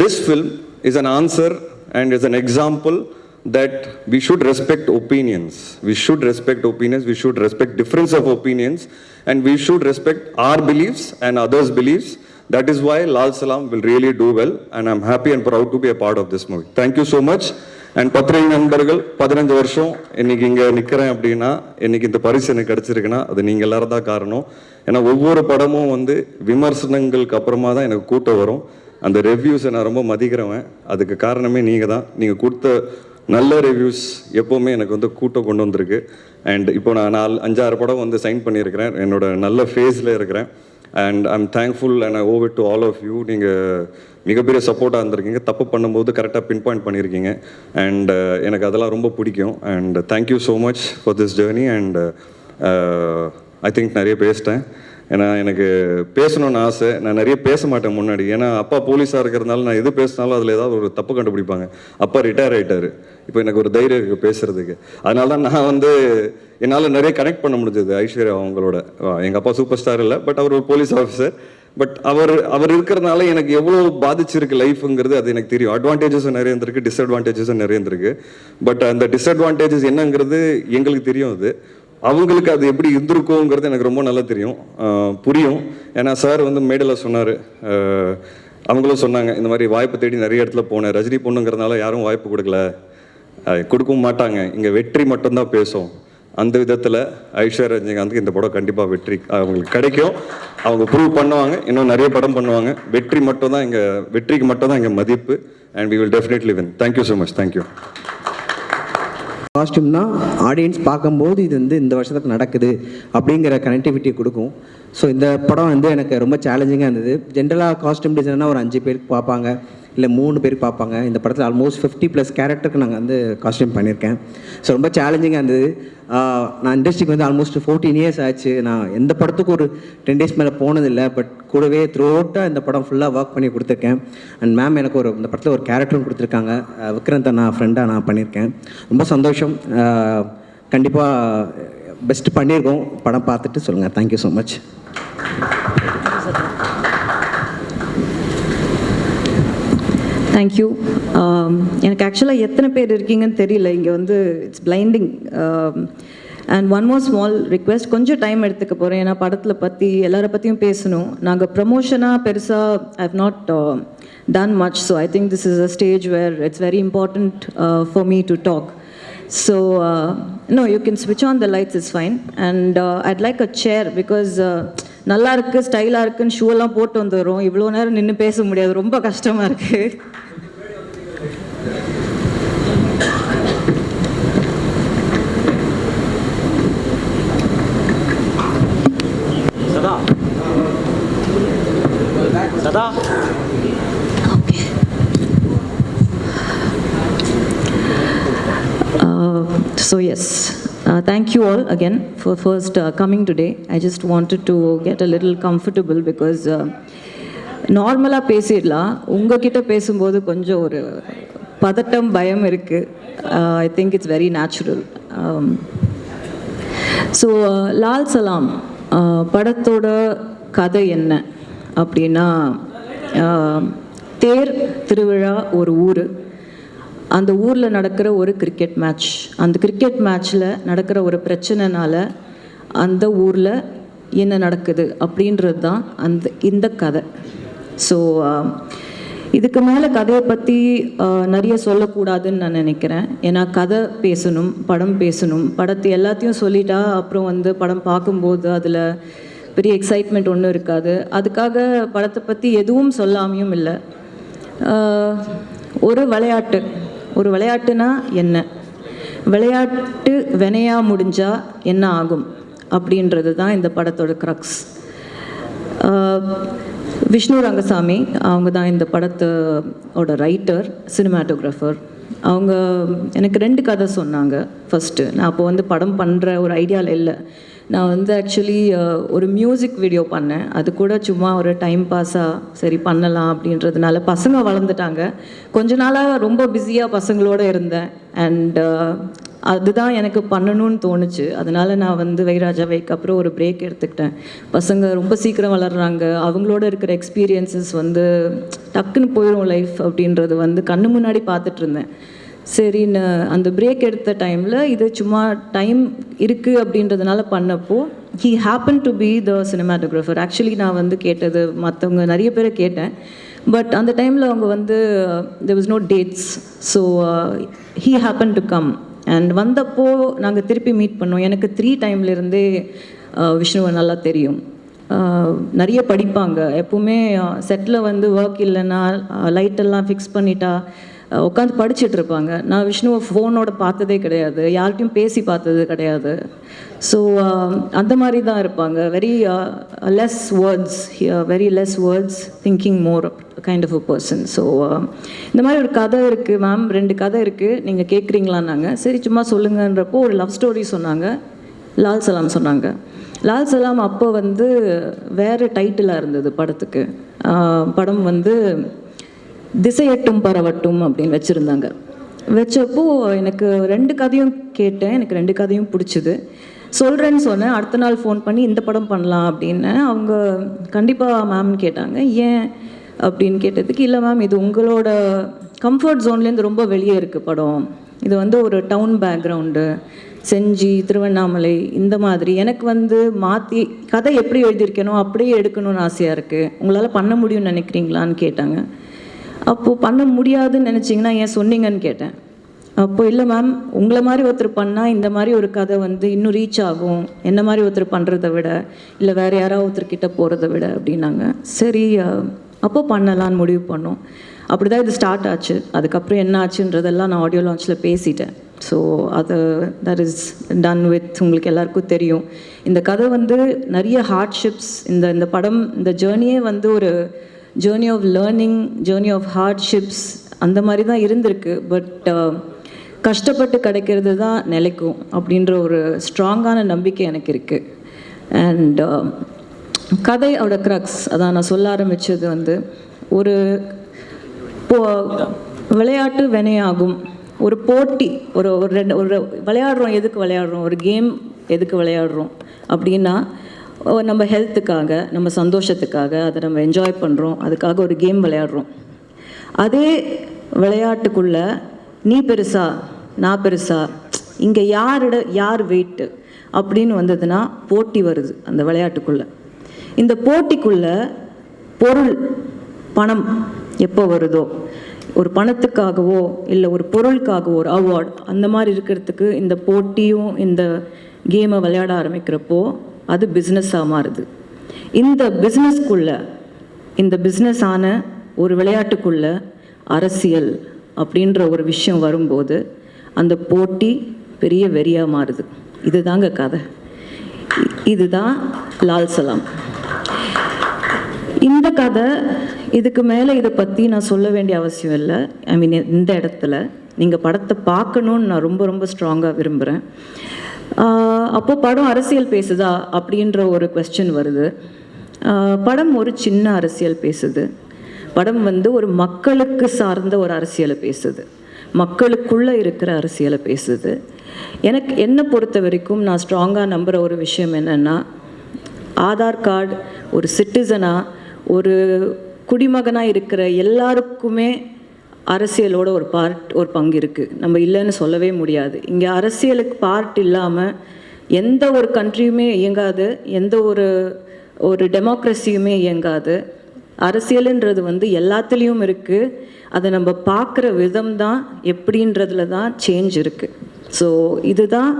this film is an answer and is an example that we should respect opinions. We should respect opinions. We should respect difference of opinions, and we should respect our beliefs and others' beliefs. That is why Lal Salam will really do well, and I'm happy and proud to be a part of this movie. Thank you so much. And பத்திரிகை நண்பர்கள் 15 வருஷம் இன்னைக்கு இங்கே நிற்கிறேன் அப்படின்னா, இன்னைக்கு இந்த பரிசு எனக்கு கிடச்சிருக்குன்னா அது நீங்கள் எல்லாரும் தான் காரணம். ஏன்னா ஒவ்வொரு படமும் வந்து விமர்சனங்களுக்கு அப்புறமா தான் எனக்கு கூட்டம் வரும். அந்த ரிவ்யூஸை நான் ரொம்ப மதிக்கிறவன். அதுக்கு காரணமே நீங்கள் தான். நீங்கள் கொடுத்த நல்ல ரிவ்யூஸ் எப்போவுமே எனக்கு வந்து கூட்டம் கொண்டு வந்திருக்கு. அண்ட் இப்போ நான் 5-6 படம் வந்து சைன் பண்ணியிருக்கிறேன். என்னோட நல்ல ஃபேஸில் இருக்கிறேன். And I am thankful and I owe it to all of you. நீங்கள் மிகப்பெரிய சப்போர்ட்டாக இருந்திருக்கீங்க. தப்பு பண்ணும்போது கரெக்டாக பின் பாயிண்ட் பண்ணியிருக்கீங்க. அண்ட் எனக்கு அதெல்லாம் ரொம்ப பிடிக்கும். And thank you so much for this journey. And I think நிறைய பேசிட்டேன். ஏன்னா எனக்கு பேசணும்னு ஆசை. நான் நிறைய பேச மாட்டேன் முன்னாடி. ஏன்னா அப்பா போலீஸாக இருக்கிறதுனால நான் எது பேசினாலும் அதில் ஏதாவது ஒரு தப்பு கண்டுபிடிப்பாங்க. அப்பா ரிட்டையர் ஆகிட்டார். இப்போ எனக்கு ஒரு தைரியம் இருக்குது பேசுகிறதுக்கு. அதனால தான் நான் வந்து என்னால் நிறைய கனெக்ட் பண்ண முடிஞ்சது ஐஸ்வர்யா அவங்களோட. எங்கள் அப்பா சூப்பர் ஸ்டார் இல்லை, பட் அவர் ஒரு போலீஸ் ஆஃபீஸர். பட் அவர் இருக்கிறதுனால எனக்கு எவ்வளோ பாதிச்சிருக்கு லைஃபுங்கிறது அது எனக்கு தெரியும். அட்வான்டேஜஸும் நிறைய இருந்திருக்கு, டிஸ்அட்வான்டேஜஸும் நிறைய இருந்திருக்கு. பட் அந்த டிஸ்அட்வான்டேஜஸ் என்னங்கிறது எங்களுக்கு தெரியும். அது அவங்களுக்கு அது எப்படி இருந்திருக்கோங்கிறது எனக்கு ரொம்ப நல்லா தெரியும், புரியும். ஏன்னா சார் வந்து மேடையில் சொன்னார், அவங்களும் சொன்னாங்க இந்த மாதிரி வாய்ப்பு தேடி நிறைய இடத்துல போனேன். ரஜினி பொண்ணுங்கிறதுனால யாரும் வாய்ப்பு கொடுக்கல, கொடுக்கவும் மாட்டாங்க, இங்கே வெற்றி மட்டும்தான் பேசும். அந்த விதத்தில் ஐஸ்வர்யா ரஜினிகாந்துக்கு இந்த படம் கண்டிப்பாக வெற்றி அவங்களுக்கு கிடைக்கும். அவங்க ப்ரூவ் பண்ணுவாங்க, இன்னும் நிறைய படம் பண்ணுவாங்க. வெற்றிக்கு மட்டும் தான் இங்கே மதிப்பு. And we will definitely win. Thank you so much. Thank you. காஸ்டியூம்னா ஆடியன்ஸ் பார்க்கும்போது இது வந்து இந்த வருஷத்துக்கு நடக்குது அப்படிங்கிற கனெக்டிவிட்டி கொடுக்கும். ஸோ இந்த படம் வந்து எனக்கு ரொம்ப சேலஞ்சிங்காக இருந்தது. ஜென்ரலாக காஸ்டியூம் டிசைனர்னால் ஒரு 5 பேருக்கு பார்ப்பாங்க, இல்லை 3 பேருக்கு பார்ப்பாங்க. இந்த படத்தில் ஆல்மோஸ்ட் 50+ கேரக்டருக்கு நாங்கள் வந்து காஸ்டியூம் பண்ணியிருக்கேன். ஸோ ரொம்ப சேலஞ்சிங்காக இருந்தது. நான் இண்டஸ்ட்ரிக்கு வந்து ஆல்மோஸ்ட் 14 இயர்ஸ் ஆச்சு. நான் எந்த படத்துக்கும் ஒரு 10 டேஸ் மேலே போனதில்லை. பட் கூடவே த்ரூ அவுட்டாக இந்த படம் ஃபுல்லாக ஒர்க் பண்ணி கொடுத்துருக்கேன். அண்ட் மேம் எனக்கு இந்த படத்தில் ஒரு கேரக்டரும் கொடுத்துருக்காங்க. விக்ரந்த் நான் ஃப்ரெண்டாக நான் பண்ணியிருக்கேன். ரொம்ப சந்தோஷம். கண்டிப்பாக பெஸ்ட் பண்ணியிருக்கோம். படம் பார்த்துட்டு சொல்லுங்கள். Thank you so much. தேங்க்யூ. எனக்கு ஆக்சுவலாக எத்தனை பேர் இருக்கீங்கன்னு தெரியல. இங்கே வந்து it's blinding. And one more small request, கொஞ்சம் டைம் எடுத்துக்க போகிறேன். ஏன்னா படத்தில் பற்றி எல்லாரை பற்றியும் பேசணும். நாங்கள் ப்ரமோஷனாக பெருசாக I have not done much. So I think this is a stage where it's very important for me to talk. So no, you can switch on the lights, it's fine. And I'd like a chair because நல்லா இருக்கு, ஸ்டைலாக இருக்குன்னு ஷூவெல்லாம் போட்டு வந்துடும். இவ்வளோ நேரம் நின்று பேச முடியாது, ரொம்ப கஷ்டமாக இருக்குது. சதா So yes, thank you all again for first coming today. I just wanted to get a little comfortable because நார்மலாக பேசிடலாம், உங்ககிட்ட பேசும்போது கொஞ்சம் ஒரு பதட்டம் பயம் இருக்குது. I think it's very natural. So Lal Salaam படத்தோட கதை என்ன அப்படின்னா, தேர் திருவிழா ஒரு ஊர், அந்த ஊரில் நடக்கிற ஒரு கிரிக்கெட் மேட்ச், அந்த கிரிக்கெட் மேட்ச்சில் நடக்கிற ஒரு பிரச்சனைனால அந்த ஊரில் என்ன நடக்குது அப்படின்றது தான் இந்த கதை. ஸோ இதுக்கு மேலே கதையை பற்றி நிறைய சொல்லக்கூடாதுன்னு நான் நினைக்கிறேன். ஏன்னா கதை பேசணும், படம் பேசணும். படத்தை எல்லாத்தையும் சொல்லிட்டா அப்புறம் வந்து படம் பார்க்கும்போது அதில் பெரிய எக்ஸைட்மெண்ட் ஒன்றும் இருக்காது. அதுக்காக படத்தை பற்றி எதுவும் சொல்லாமையும் இல்லை. ஒரு விளையாட்டுனா என்ன, விளையாட்டு வினையாக முடிஞ்சால் என்ன ஆகும் அப்படின்றது தான் இந்த படத்தோட க்ரக்ஸ். விஷ்ணு ரங்கசாமி அவங்க தான் இந்த படத்தோட ரைட்டர், சினிமாட்டோகிராஃபர். அவங்க எனக்கு 2 கதை சொன்னாங்க. ஃபஸ்ட்டு நான் அப்போ வந்து படம் பண்ணுற ஒரு ஐடியாவில் இல்லை. நான் வந்து ஆக்சுவலி ஒரு மியூசிக் வீடியோ பண்ணேன். அது கூட சும்மா ஒரு டைம் பாஸாக சரி பண்ணலாம் அப்படின்றதுனால. பசங்க வளர்ந்துட்டாங்க. கொஞ்ச நாளாக ரொம்ப பிஸியாக பசங்களோடு இருந்தேன். அண்ட் அதுதான் எனக்கு பண்ணணும்னு தோணுச்சு. அதனால் நான் வந்து வைராஜாவைக்கு அப்புறம் ஒரு பிரேக் எடுத்துக்கிட்டேன். பசங்க ரொம்ப சீக்கிரம் வளர்கிறாங்க. அவங்களோட இருக்கிற எக்ஸ்பீரியன்ஸஸ் வந்து டக்குன்னு போயிடும் லைஃப் அப்படின்றது வந்து கண்ணு முன்னாடி பார்த்துட்டு இருந்தேன். சரின்னு அந்த பிரேக் எடுத்த டைமில் இது சும்மா டைம் இருக்குது அப்படின்றதுனால பண்ணப்போ he happen to be the cinematographer. Actually நான் வந்து கேட்டது மற்றவங்க நிறைய பேரை கேட்டேன். பட் அந்த டைமில் அவங்க வந்து there was no dates. So he happened to come. And வந்தப்போ நாங்கள் திருப்பி மீட் பண்ணோம். எனக்கு 3 டைம்லேருந்தே விஷ்ணுவை நல்லா தெரியும். நிறைய படிப்பாங்க. எப்போவுமே செட்டில் வந்து ஒர்க் இல்லைன்னா லைட்டெல்லாம் ஃபிக்ஸ் பண்ணிட்டா உட்காந்து படிச்சுட்டு இருப்பாங்க. நான் விஷ்ணுவை ஃபோனோட பார்த்ததே கிடையாது, யார்கிட்டையும் பேசி பார்த்தது கிடையாது. ஸோ அந்த மாதிரி தான் இருப்பாங்க. Very less words thinking more kind of a person. So இந்த மாதிரி ஒரு கதை இருக்குது மேம், 2 கதை இருக்குது, நீங்கள் கேட்குறீங்களான்னாங்க. சரி சும்மா சொல்லுங்கன்றப்போ ஒரு லவ் ஸ்டோரி சொன்னாங்க. லால் சலாம் சொன்னாங்க. லால் சலாம் அப்போ வந்து வேறு டைட்டிலாக இருந்தது படத்துக்கு. படம் வந்து திசையட்டும் பரவட்டும் அப்படின்னு வச்சுருந்தாங்க. வச்சப்போ எனக்கு 2 கதையும் கேட்டேன். எனக்கு 2 கதையும் பிடிச்சிது. சொல்கிறேன்னு சொன்னேன். அடுத்த நாள் ஃபோன் பண்ணி இந்த படம் பண்ணலாம் அப்படின்னு. அவங்க கண்டிப்பாக மேம்னு கேட்டாங்க. ஏன் அப்படின்னு கேட்டதுக்கு, இல்லை மேம் இது உங்களோட கம்ஃபர்ட் ஜோன்லேருந்து ரொம்ப வெளியே இருக்குது படம். இது வந்து ஒரு டவுன் பேக்ரவுண்டு, செஞ்சி, திருவண்ணாமலை இந்த மாதிரி. எனக்கு வந்து மாற்றி கதை எப்படி எழுதியிருக்கேனோ அப்படியே எடுக்கணும்னு ஆசையாக இருக்குது. உங்களால் பண்ண முடியும்னு நினைக்கிறீங்களான்னு கேட்டாங்க. அப்போது பண்ண முடியாதுன்னு நினச்சிங்கன்னா ஏன் சொன்னீங்கன்னு கேட்டேன். அப்போ இல்லை மேம், உங்களை மாதிரி ஒருத்தர் பண்ணால் இந்த மாதிரி ஒரு கதை வந்து இன்னும் ரீச் ஆகும், என்ன மாதிரி ஒருத்தர் பண்ணுறதை விட, இல்லை வேறு யாராவது ஒருத்தர்கிட்ட போகிறத விட அப்படின்னாங்க. சரி அப்போ பண்ணலான்னு முடிவு பண்ணோம். அப்படி தான் இது ஸ்டார்ட் ஆச்சு. அதுக்கப்புறம் என்ன ஆச்சுன்றதெல்லாம் நான் ஆடியோ லான்ச்சில் பேசிட்டேன். ஸோ அது தட் இஸ் டன் வித். உங்களுக்கு எல்லாருக்கும் தெரியும் இந்த கதை வந்து நிறைய ஹார்ட்ஷிப்ஸ். இந்த படம், இந்த ஜேர்னியே வந்து ஒரு journey of learning, journey of hardships அந்த மாதிரி தான் இருந்திருக்கு. பட் கஷ்டப்பட்டு கிடைக்கிறது தான் நிலைக்கும் அப்படின்ற ஒரு ஸ்ட்ராங்கான நம்பிக்கை எனக்கு இருக்குது. அண்ட் கதையோட க்ரக்ஸ் அதான் நான் சொல்ல ஆரம்பித்தது வந்து ஒரு விளையாட்டு வினையாகும். ஒரு போட்டி, ஒரு விளையாடுறோம். எதுக்கு விளையாடுறோம்? ஒரு கேம் எதுக்கு விளையாடுறோம் அப்படின்னா நம்ம ஹெல்த்துக்காக, நம்ம சந்தோஷத்துக்காக, அதை நம்ம என்ஜாய் பண்ணுறோம். அதுக்காக ஒரு கேம் விளையாடுறோம். அதே விளையாட்டுக்குள்ளே நீ பெருசா நான் பெருசா, இங்கே யார் வெயிட்டு அப்படின்னு வந்ததுன்னா போட்டி வருது அந்த விளையாட்டுக்குள்ளே. இந்த போட்டிக்குள்ளே பொருள், பணம் எப்போ வருதோ, ஒரு பணத்துக்காகவோ இல்லை ஒரு பொருளுக்காகவோ ஒரு அவார்ட் அந்த மாதிரி இருக்கிறதுக்கு இந்த போட்டியும் இந்த கேமை விளையாட ஆரம்பிக்கிறப்போ அது பிஸ்னஸாக மாறுது. இந்த பிஸ்னஸ்க்குள்ளே, இந்த பிஸ்னஸான ஒரு விளையாட்டுக்குள்ளே அரசியல் அப்படின்ற ஒரு விஷயம் வரும்போது அந்த போட்டி பெரிய வெறியாக மாறுது. இதுதாங்க கதை. இதுதான் லால் சலாம். இந்த கதை, இதுக்கு மேலே இதை பற்றி நான் சொல்ல வேண்டிய அவசியம் இல்லை. ஐ மீன் இந்த இடத்துல நீங்கள் படத்தை பார்க்கணுன்னு நான் ரொம்ப ரொம்ப ஸ்ட்ராங்காக விரும்புகிறேன். அப்போது படம் அரசியல் பேசுதா அப்படின்ற ஒரு கொஸ்டின் வருது. படம் ஒரு சின்ன அரசியல் பேசுது. படம் வந்து ஒரு மக்களுக்கு சார்ந்த ஒரு அரசியலை பேசுது, மக்களுக்குள்ளே இருக்கிற அரசியலை பேசுது. என்னை பொறுத்த வரைக்கும் நான் ஸ்ட்ராங்காக நம்புகிற ஒரு விஷயம் என்னென்னா, ஆதார் கார்டு ஒரு சிட்டிசனாக, ஒரு குடிமகனாக இருக்கிற எல்லாருக்குமே அரசியலோட ஒரு பங்கு இருக்குது. நம்ம இல்லைன்னு சொல்லவே முடியாது. இங்கே அரசியலுக்கு பார்ட் இல்லாமல் எந்த ஒரு கண்ட்ரியுமே இயங்காது, எந்த ஒரு டெமோக்ரஸியுமே இயங்காது. அரசியலுன்றது வந்து எல்லாத்துலேயும் இருக்குது. அதை நம்ம பார்க்குற விதம் தான் எப்படின்றதுல தான் சேஞ்ச் இருக்குது. ஸோ இதுதான்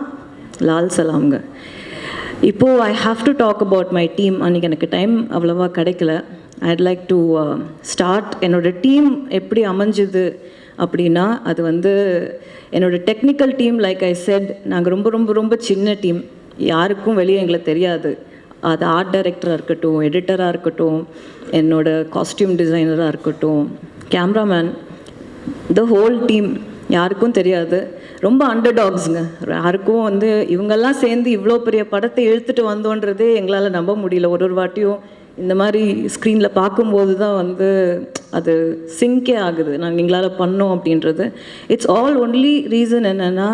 லால் சலாம்ங்க. இப்போது I have to talk about my team. அன்றைக்கி எனக்கு டைம் அவ்வளோவா கிடைக்கல. I'd like to start. என்னோடய டீம் எப்படி அமைஞ்சுது அப்படின்னா, அது வந்து என்னோடய technical team. Like I said, நாங்கள் ரொம்ப ரொம்ப ரொம்ப சின்ன டீம். யாருக்கும் வெளியே எங்களுக்கு தெரியாது. அது ஆர்ட் டைரக்டராக இருக்கட்டும், எடிட்டராக இருக்கட்டும், என்னோடய காஸ்டியூம் டிசைனராக இருக்கட்டும், கேமராமேன், த ஹோல் டீம் யாருக்கும் தெரியாது. ரொம்ப அண்டர்டாக்ஸுங்க. யாருக்கும் வந்து இவங்கெல்லாம் சேர்ந்து இவ்வளோ பெரிய படத்தை இழுத்துட்டு வந்தோன்றதே எங்களால் நம்ப முடியல. ஒரு வாட்டியும் இந்த மாதிரி ஸ்க்ரீனில் பார்க்கும்போது தான் வந்து அது சிங்கே ஆகுது, நாங்கள் எங்களால் பண்ணோம் அப்படின்றது. இட்ஸ் ஆல் ஒன்லி ரீசன் என்னென்னா,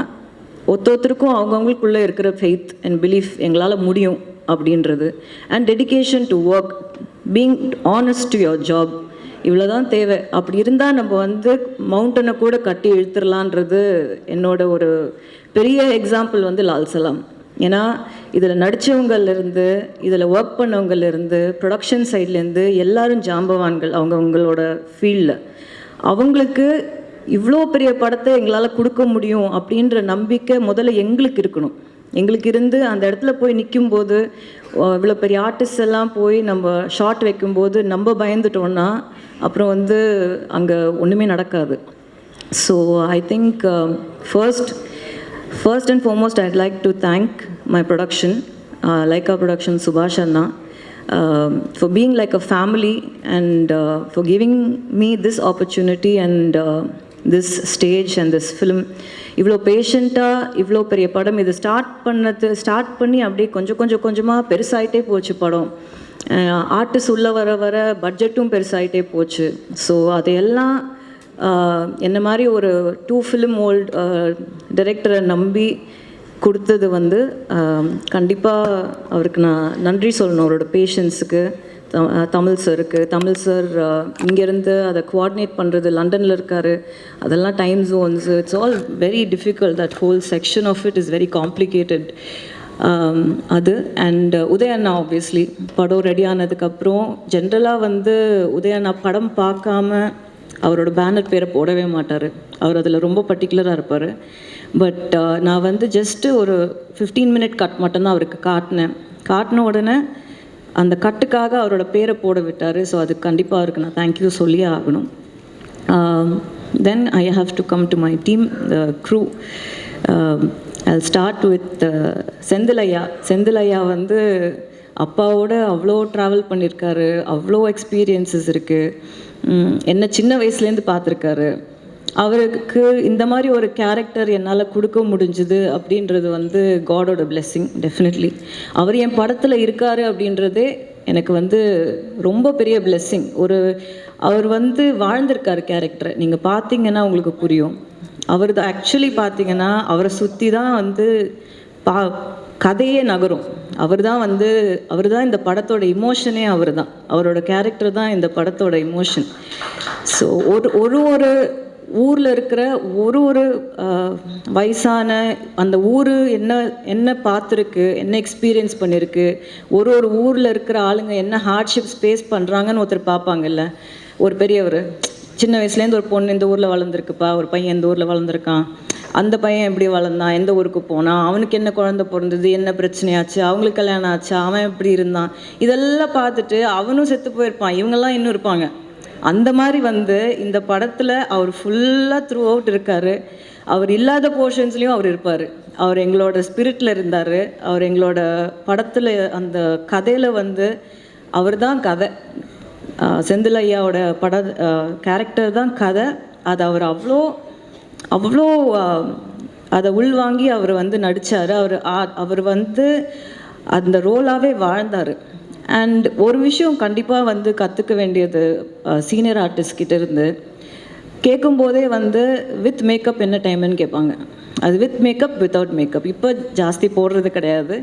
ஒருத்தருக்கும் அவங்கவுங்களுக்குள்ளே இருக்கிற ஃபெய்த் அண்ட் பிலீஃப் எங்களால் முடியும் அப்படின்றது. And dedication to work, being honest to your job, இவ்வளோ தான் தேவை. அப்படி இருந்தால் நம்ம வந்து மவுண்டனை கூட கட்டி இழுத்துடலான்றது என்னோட ஒரு பெரிய எக்ஸாம்பிள் வந்து லால் சலாம். ஏன்னா இதில் நடித்தவங்கலேருந்து, இதில் ஒர்க் பண்ணவங்கலேருந்து, ப்ரொடக்ஷன் சைட்லேருந்து எல்லாரும் ஜாம்பவான்கள் அவங்களோட ஃபீல்டில். அவங்களுக்கு இவ்வளோ பெரிய படத்தை எங்களால் கொடுக்க முடியும் அப்படின்ற நம்பிக்கை முதல்ல எங்களுக்கு இருக்கணும். எங்களுக்கு இருந்து அந்த இடத்துல போய் நிற்கும்போது, இவ்வளோ பெரிய ஆர்டிஸ்ட் எல்லாம் போய் நம்ம ஷார்ட் வைக்கும்போது நம்ம பயந்துட்டோன்னா அப்புறம் வந்து அங்கே ஒன்றுமே நடக்காது. So I think first and foremost I'd like to thank my production, Laika Production, Subhash Anna, for being like a family and for giving me this opportunity and this stage and this film. இவ்வளோ பேஷண்ட்டாக இவ்வளோ பெரிய படம் இது start பண்ணி அப்படியே கொஞ்சமாக பெருசாகிட்டே போச்சு படம். ஆர்டிஸ்ட் உள்ளே வர வர பட்ஜெட்டும் பெருசாகிட்டே போச்சு. ஸோ அதையெல்லாம் என்ன மாதிரி ஒரு 2 film old டைரக்டரை நம்பி கொடுத்தது வந்து கண்டிப்பாக அவருக்கு நான் நன்றி சொல்லணும். அவரோட பேஷன்ஸுக்கு, தமிழ் சார் இங்கேருந்து அதை கோஆர்டினேட் பண்ணுறது, லண்டனில் இருக்கார், அதெல்லாம் time zones, it's all very difficult. That whole section of it is very complicated. அது அண்ட் உதயண்ணா ஆப்வியஸ்லி படம் ரெடி ஆனதுக்கப்புறம் ஜென்ரலாக வந்து உதயண்ணா படம் பார்க்காம அவரோட பேனர் பேரை போடவே மாட்டார். அவர் அதில் ரொம்ப பர்டிகுலராக இருப்பார். பட் நான் வந்து ஜஸ்ட்டு ஒரு 15 minute கட் மட்டும்தான் அவருக்கு காட்டின உடனே அந்த கட்டுக்காக அவரோட பேரை போட விட்டார். ஸோ அது கண்டிப்பாக அவருக்கு நான் தேங்க்யூ சொல்லியே ஆகணும். Then I have to come to my team, the crew. I'll start with செந்திலையா வந்து அப்பாவோட அவ்வளோ ட்ராவல் பண்ணியிருக்காரு, அவ்வளோ எக்ஸ்பீரியன்ஸஸ் இருக்குது. என்ன சின்ன வயசுலேருந்து பார்த்துருக்காரு. அவருக்கு இந்த மாதிரி ஒரு கேரக்டர் என்னால் கொடுக்க முடிஞ்சுது அப்படின்றது வந்து காடோட பிளெஸ்ஸிங் டெஃபினெட்லி. அவர் என் படத்தில் இருக்கார் அப்படின்றதே எனக்கு வந்து ரொம்ப பெரிய பிளெஸ்ஸிங். அவர் வந்து வாழ்ந்திருக்கார் கேரக்டரை. நீங்கள் பார்த்தீங்கன்னா உங்களுக்கு புரியும். அவர் தான் ஆக்சுவலி பார்த்தீங்கன்னா அவரை சுற்றி தான் வந்து கதையே நகரும். அவர் தான் இந்த படத்தோட இமோஷனே அவர் தான். அவரோட கேரக்டர் தான் இந்த படத்தோட இமோஷன். ஸோ ஒரு ஊரில் இருக்கிற ஒரு வயசான அந்த ஊர் என்ன பார்த்துருக்கு, என்ன எக்ஸ்பீரியன்ஸ் பண்ணியிருக்கு, ஒரு ஊரில் இருக்கிற ஆளுங்க என்ன ஹார்ட்ஷிப்ஸ் ஃபேஸ் பண்ணுறாங்கன்னு ஒருத்தர் பார்ப்பாங்கல்ல. ஒரு பெரியவர் சின்ன வயசுலேருந்து ஒரு பொண்ணு இந்த ஊரில் வளர்ந்துருக்குப்பா, ஒரு பையன் இந்த ஊரில் வளர்ந்துருக்கான், அந்த பையன் எப்படி வளர்ந்தான், எந்த ஊருக்கு போனான், அவனுக்கு என்ன குழந்தை பிறந்தது, என்ன பிரச்சனையாச்சு, அவங்களுக்கு கல்யாணம் ஆச்சு, அவன் எப்படி இருந்தான், இதெல்லாம் பார்த்துட்டு அவனும் செத்து போயிருப்பான், இவங்கெல்லாம் இன்னும் இருப்பாங்க. அந்த மாதிரி வந்து இந்த படத்தில் அவர் ஃபுல்லாக த்ரூ அவுட் இருக்கார். அவர் இல்லாத போர்ஷன்ஸ்லேயும் அவர் இருப்பார். அவர் எங்களோட ஸ்பிரிட்டில் இருந்தார். அவர் எங்களோட படத்தில் அந்த கதையில் வந்து அவர் தான் கதை. செந்தில் ஐயாவோட கேரக்டர் தான் கதை. அது அவர் அவ்வளோ அதை உள்வாங்கி அவர் வந்து நடித்தார். அவர் வந்து அந்த ரோலாகவே வாழ்ந்தார். அண்ட் ஒரு விஷயம் கண்டிப்பாக வந்து கற்றுக்க வேண்டியது சீனியர் ஆர்டிஸ்ட்கிட்ட இருந்து, கேட்கும்போதே வந்து வித் மேக்கப் என்ன டைம்னு கேட்பாங்க. அது வித் மேக்கப், வித்தவுட் மேக்கப் இப்போ ஜாஸ்தி போடுறது கிடையாது.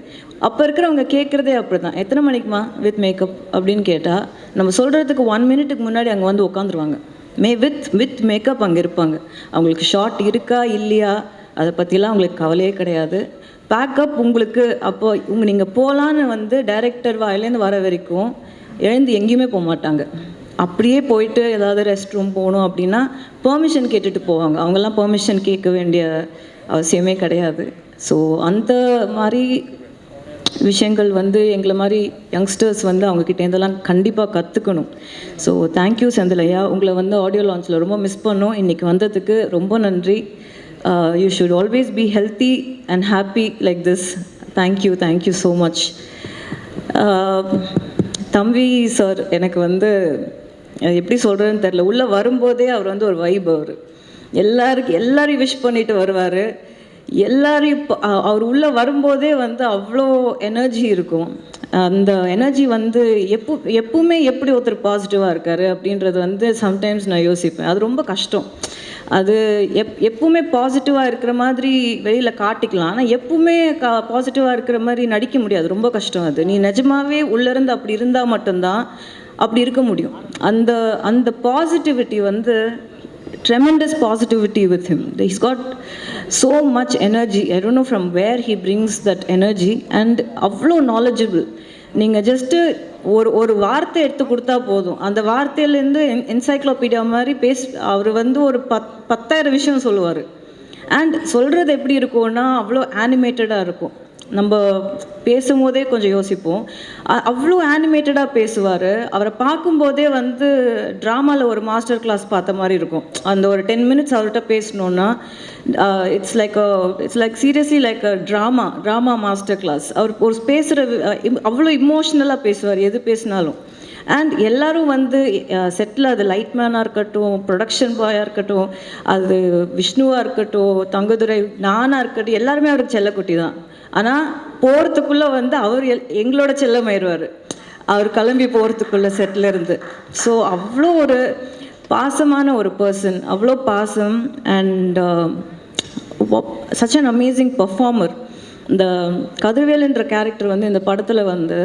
அப்போ இருக்கிறவங்க கேட்குறதே அப்படி தான். எத்தனை மணிக்குமா வித் மேக்கப் அப்படின்னு கேட்டால் நம்ம சொல்கிறதுக்கு 1 minute முன்னாடி அங்கே வந்து உட்காந்துருவாங்க. வித் மேக்கப் அங்கே இருப்பாங்க. அவங்களுக்கு ஷார்ட் இருக்கா இல்லையா அதை பற்றிலாம் அவங்களுக்கு கவலையே கிடையாது. பேக்கப் உங்களுக்கு அப்போ நீங்கள் போகலான்னு வந்து டைரக்டர் வாயிலேருந்து வர வரைக்கும் எழுந்து எங்கேயுமே போக மாட்டாங்க. அப்படியே போயிட்டு ஏதாவது ரெஸ்ட் ரூம் போகணும் அப்படின்னா பெர்மிஷன் கேட்டுட்டு போவாங்க. அவங்கெல்லாம் பெர்மிஷன் கேட்க வேண்டிய அவசியமே கிடையாது. ஸோ அந்த மாதிரி விஷயங்கள் வந்து எங்களை மாதிரி யங்ஸ்டர்ஸ் வந்து அவங்கக்கிட்டேருந்தெல்லாம் கண்டிப்பாக கற்றுக்கணும். ஸோ தேங்க்யூ செந்திலையா. உங்களை வந்து ஆடியோ லான்ச்சில் ரொம்ப மிஸ் பண்ணோம். இன்றைக்கி வந்ததுக்கு ரொம்ப நன்றி. You should always be healthy and happy like this. Thank you so much. தம்பி சார் எனக்கு வந்து எப்படி சொல்கிறேன்னு தெரில. உள்ளே வரும்போதே அவர் வந்து ஒரு வைப். எல்லாரையும் விஷ் பண்ணிட்டு வருவார். எல்லாரையும் அவர் உள்ளே வரும்போதே வந்து அவ்வளோ எனர்ஜி இருக்கும். அந்த எனர்ஜி வந்து எப்பவுமே எப்படி ஒருத்தர் பாசிட்டிவாக இருக்கார் அப்படின்றது வந்து சம்டைம்ஸ் நான் யோசிப்பேன். அது ரொம்ப கஷ்டம். அது எப்பவுமே பாசிட்டிவாக இருக்கிற மாதிரி வெளியில் காட்டிக்கலாம், ஆனால் எப்பவுமே பாசிட்டிவாக இருக்கிற மாதிரி நடிக்க முடியாது. ரொம்ப கஷ்டம். அது நீ நிஜமாவே உள்ளேருந்து அப்படி இருந்தால் மட்டும்தான் அப்படி இருக்க முடியும். அந்த பாசிட்டிவிட்டி வந்து tremendous positivity with him. He's got so much energy. I don't know from where he brings that energy, and avlo knowledgeable. நீங்கள் ஜஸ்ட்டு ஒரு வார்த்தை எடுத்து கொடுத்தா போதும், அந்த வார்த்தையிலேருந்து என்சைக்ளோபீடியா மாதிரி அவர் வந்து ஒரு 10,000 விஷயம் சொல்லுவார். அண்ட் சொல்கிறது எப்படி இருக்கும்னா அவ்வளோ ஆனிமேட்டடாக இருக்கும். நம்ம பேசும்போதே கொஞ்சம் யோசிப்போம். அவ்வளோ ஆனிமேட்டடாக பேசுவார். அவரை பார்க்கும்போதே வந்து ட்ராமாவில் ஒரு மாஸ்டர் கிளாஸ் பார்த்த மாதிரி இருக்கும். அந்த ஒரு 10 மினிட்ஸ் அவர்கிட்ட பேசணுன்னா it's like seriously like a drama master class. அவர் ஒரு பேசுகிற அவ்வளோ இமோஷ்னலாக பேசுவார் எது பேசினாலும். அண்ட் எல்லோரும் வந்து செட்டில், அது லைட்மேனாக இருக்கட்டும், ப்ரொடக்ஷன் பாயாக இருக்கட்டும், அது விஷ்ணுவாக இருக்கட்டும், தங்கதுரை, நானாக இருக்கட்டும், எல்லாருமே அவருக்கு செல்லக்குட்டி தான். ஆனால் போகிறதுக்குள்ளே வந்து அவர் எங்களோட செல்லமாயிடுவார் அவர் கிளம்பி போகிறதுக்குள்ளே செட்டில் இருந்து. ஸோ அவ்வளோ ஒரு பாசமான ஒரு பர்சன், அவ்வளோ பாசம். And such an amazing performer. இந்த கதிர்வேலுன்ற கேரக்டர் வந்து இந்த படத்தில் வந்து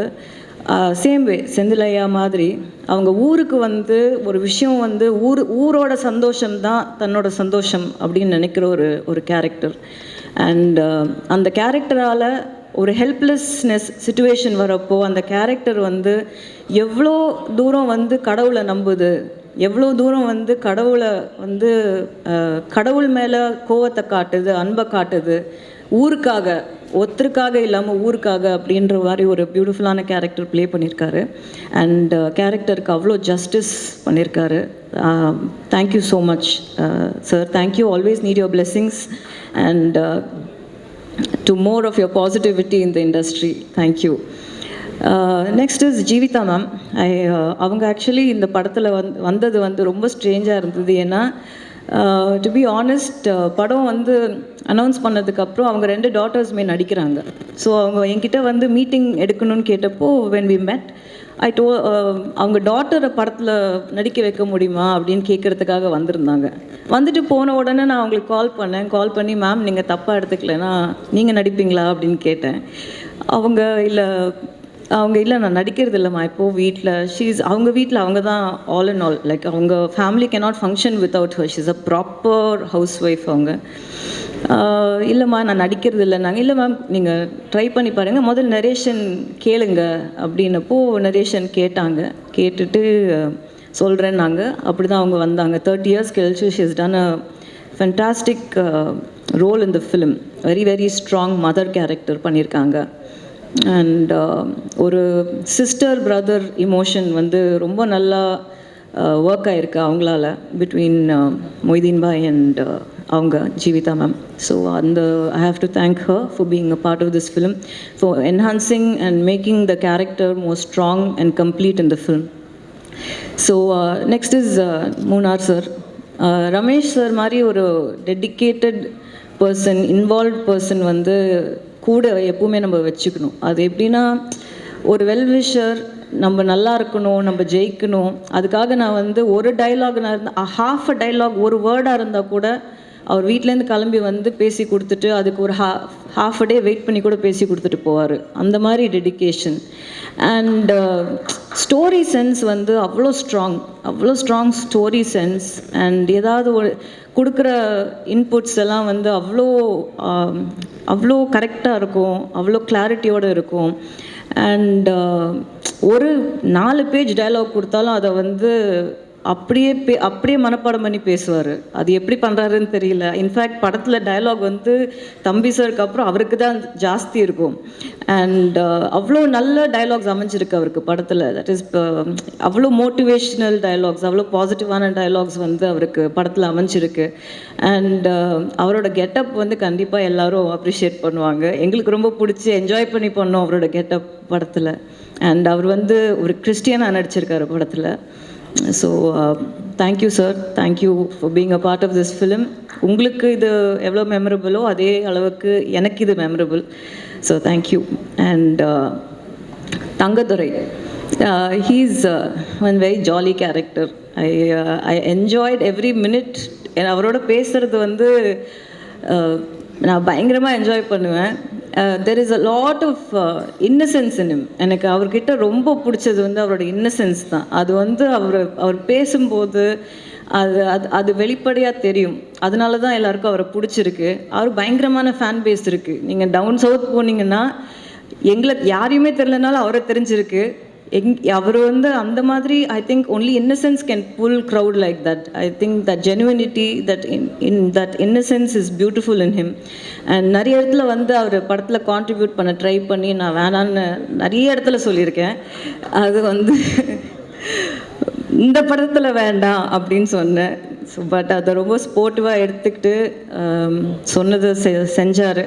சேம் வே செந்திலையா மாதிரி அவங்க ஊருக்கு வந்து ஒரு விஷயம் வந்து ஊரோட சந்தோஷம்தான் தன்னோட சந்தோஷம் அப்படின்னு நினைக்கிற ஒரு கேரக்டர். அண்ட் அந்த கேரக்டரால் ஒரு ஹெல்ப்லெஸ்னஸ் சுச்சுவேஷன் வரப்போ அந்த கேரக்டர் வந்து எவ்வளோ தூரம் வந்து கடவுளை நம்புது, எவ்வளோ தூரம் வந்து கடவுளை வந்து கடவுள் மேலே கோவத்தை காட்டுது, அன்பை காட்டுது, ஊருக்காக, ஒருத்தருக்காக இல்லாமல் ஊருக்காக அப்படின்ற மாதிரி ஒரு பியூட்டிஃபுல்லான கேரக்டர் ப்ளே பண்ணியிருக்காரு. அண்ட் கேரக்டருக்கு அவ்வளோ ஜஸ்டிஸ் பண்ணியிருக்காரு. Thank you so much sir. Thank you. Always need your blessings and to more of your positivity in the industry. Thank you. Next is Jeevitha ma'am. அவங்க ஆக்சுவலி இந்த படத்தில் வந்தது வந்து ரொம்ப ஸ்ட்ரேஞ்சாக இருந்தது. ஏன்னா டு பி ஆனஸ்ட், படம் வந்து அனௌன்ஸ் பண்ணதுக்கப்புறம் அவங்க 2 டாட்டர்ஸுமே நடிக்கிறாங்க. ஸோ அவங்க என்கிட்ட வந்து மீட்டிங் எடுக்கணும்னு கேட்டப்போ when we met, அவங்க டாட்டரை படத்தில் நடிக்க வைக்க முடியுமா அப்படின்னு கேட்குறதுக்காக வந்திருந்தாங்க. வந்துட்டு போன உடனே நான் அவங்களுக்கு கால் பண்ணி மேம் நீங்கள் தப்பாக எடுத்துக்கலைன்னா நீங்கள் நடிப்பீங்களா அப்படின்னு கேட்டேன். அவங்க இல்லை நான் நடிக்கிறது இல்லைம்மா இப்போது வீட்டில் அவங்க வீட்டில் அவங்க தான் ஆல் அண்ட் ஆல், லைக் அவங்க family cannot function without her. She's a proper house wife. அவங்க இல்லைம்மா நான் நடிக்கிறது இல்லை. நாங்கள் இல்லை மேம் நீங்கள் ட்ரை பண்ணி பாருங்கள், முதல் நரேஷன் கேளுங்க அப்படின்னப்போ நரேஷன் கேட்டுட்டு சொல்கிறேன்னாங்க. அப்படி தான் அவங்க வந்தாங்க. 30 years கழிச்சு she has done a fantastic role in the film. Very very strong mother character பண்ணியிருக்காங்க. அண்ட் ஒரு சிஸ்டர் பிரதர் இமோஷன் வந்து ரொம்ப நல்லா ஒர்க் ஆகிருக்கு அவங்களால, பிட்வீன் மொய்தீன் பாய் அண்ட் அவங்க Jeevitha ma'am. So I have to thank her for being a part of this film, for enhancing and making the character more strong and complete in the film. So next is Munnar sir. Ramesh sir மாதிரி ஒரு dedicated person, involve person வந்து கூட எப்பவுமே நம்ம வச்சுக்கணும். அது எப்படின்னா ஒரு வெல்விஷர், நம்ம நல்லா இருக்கணும், நம்ம ஜெயிக்கணும். அதுக்காக நான் வந்து ஒரு டைலாக் நான் இருந்தால் ஹாஃப் அ டைலாக் ஒரு வேர்டாக இருந்தால் கூட அவர் வீட்டிலேருந்து கிளம்பி வந்து பேசி கொடுத்துட்டு அதுக்கு ஒரு ஹாஃப் அ டே வெயிட் பண்ணி கூட பேசி கொடுத்துட்டு போவார். அந்த மாதிரி டெடிக்கேஷன். அண்ட் ஸ்டோரி சென்ஸ் வந்து அவ்வளோ ஸ்ட்ராங் ஸ்டோரி சென்ஸ். அண்ட் ஏதாவது ஒரு கொடுக்குற இன்புட்ஸ் எல்லாம் வந்து அவ்வளோ கரெக்டாக இருக்கும், அவ்வளோ கிளாரிட்டியோடு இருக்கும். அண்ட் ஒரு 4 பேஜ் டைலாக் கொடுத்தாலும் அதை வந்து அப்படியே மனப்பாடம் பண்ணி பேசுவார். அது எப்படி பண்ணுறாருன்னு தெரியல. இன்ஃபேக்ட் படத்தில் டைலாக் வந்து தம்பி சாருக்கு அப்புறம் அவருக்கு தான் ஜாஸ்தி இருக்கும். அண்ட் அவ்வளோ நல்ல டைலாக்ஸ் அமைஞ்சிருக்கு அவருக்கு படத்தில். தட் இஸ் அவ்வளோ மோட்டிவேஷ்னல் டைலாக்ஸ், அவ்வளோ பாசிட்டிவான டைலாக்ஸ் வந்து அவருக்கு படத்தில் அமைஞ்சிருக்கு. அண்ட் அவரோட கெட்டப் வந்து கண்டிப்பாக எல்லோரும் அப்ரிஷியேட் பண்ணுவாங்க. எங்களுக்கு ரொம்ப பிடிச்சி என்ஜாய் பண்ணி பண்ணோம் அவரோட கெட்டப் படத்தில். அண்ட் அவர் வந்து ஒரு கிறிஸ்டியனாக நடிச்சிருக்காரு படத்தில். So thank you sir, thank you for being a part of this film. உங்களுக்கு இது எவ்வளோ மெமரபிளோ அதே அளவுக்கு எனக்கு இது memorable. So thank you. And Thangadurai, he's one very jolly character. I enjoyed every minute. அவரோட பேசுகிறது வந்து நான் பயங்கரமாக என்ஜாய் பண்ணுவேன். There is a lot of innocence in him. எனக்கு அவர்கிட்ட ரொம்ப பிடிச்சது வந்து அவரோட இன்னசென்ஸ் தான். அது வந்து அவர் பேசும்போது அது வெளிப்படையாக தெரியும். அதனால தான் எல்லாருக்கும் அவரை பிடிச்சிருக்கு. அவர் பயங்கரமான ஃபேன் பேஸ் இருக்குது. நீங்கள் டவுன் சவுத் போனீங்கன்னா எங்களை யாரையுமே தெரிலனாலும் அவரை தெரிஞ்சிருக்கு. அவர் வந்து அந்த மாதிரி I think only innocence can pull crowd like that. I think that genuinity, that in that innocence is beautiful in him. And நிறைய இடத்துல வந்து அவர் படத்தில் கான்ட்ரிபியூட் பண்ண ட்ரை பண்ணி நான் வேணான்னு நிறைய இடத்துல சொல்லியிருக்கேன். அது வந்து இந்த படத்தில் வேண்டாம் அப்படின்னு சொன்னேன். ஸோ பட் அதை ரொம்ப ஸ்போர்ட்டிவாக எடுத்துக்கிட்டு சொன்னதை செஞ்சார்.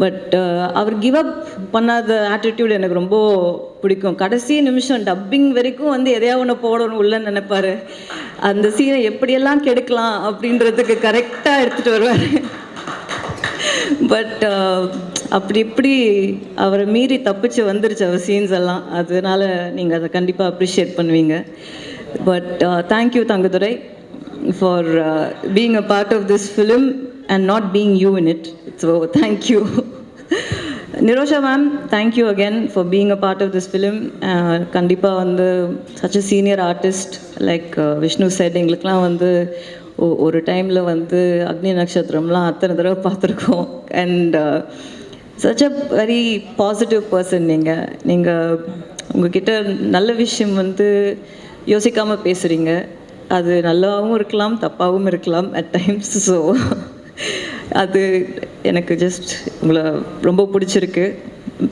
பட் அவர் கிவ் அப் பண்ணாத ஆட்டிடியூட் எனக்கு ரொம்ப பிடிக்கும். கடைசி நிமிஷம் டப்பிங் வரைக்கும் வந்து எதையா ஒன்று போடணும் உள்ளன்னு நினைப்பார். அந்த சீனை எப்படியெல்லாம் கெடுக்கலாம் அப்படின்றதுக்கு கரெக்டாக எடுத்துகிட்டு வருவார். பட் அப்படி இப்படி அவரை மீறி தப்பிச்சு வந்துருச்சு அவர் சீன்ஸ் எல்லாம். அதனால நீங்கள் அதை கண்டிப்பாக அப்ரிஷியேட் பண்ணுவீங்க. But thank you Thangadurai for being a part of this film and not being you in it. So thank you. Nirosha ma'am, thank you again for being a part of this film. Kandipa வந்து such a senior artist like Vishnu said, எங்களுக்குலாம் வந்து ஒரு டைமில் வந்து அக்னி நட்சத்திரம்லாம் அத்தனை தடவை பார்த்துருக்கோம். And such a very positive person. நீங்கள் உங்ககிட்ட நல்ல விஷயம் வந்து யோசிக்காமல் பேசுகிறீங்க. அது நல்லாவும் இருக்கலாம், தப்பாகவும் இருக்கலாம் அட் டைம்ஸ். ஸோ அது எனக்கு ஜஸ்ட் உங்களை ரொம்ப பிடிச்சிருக்கு.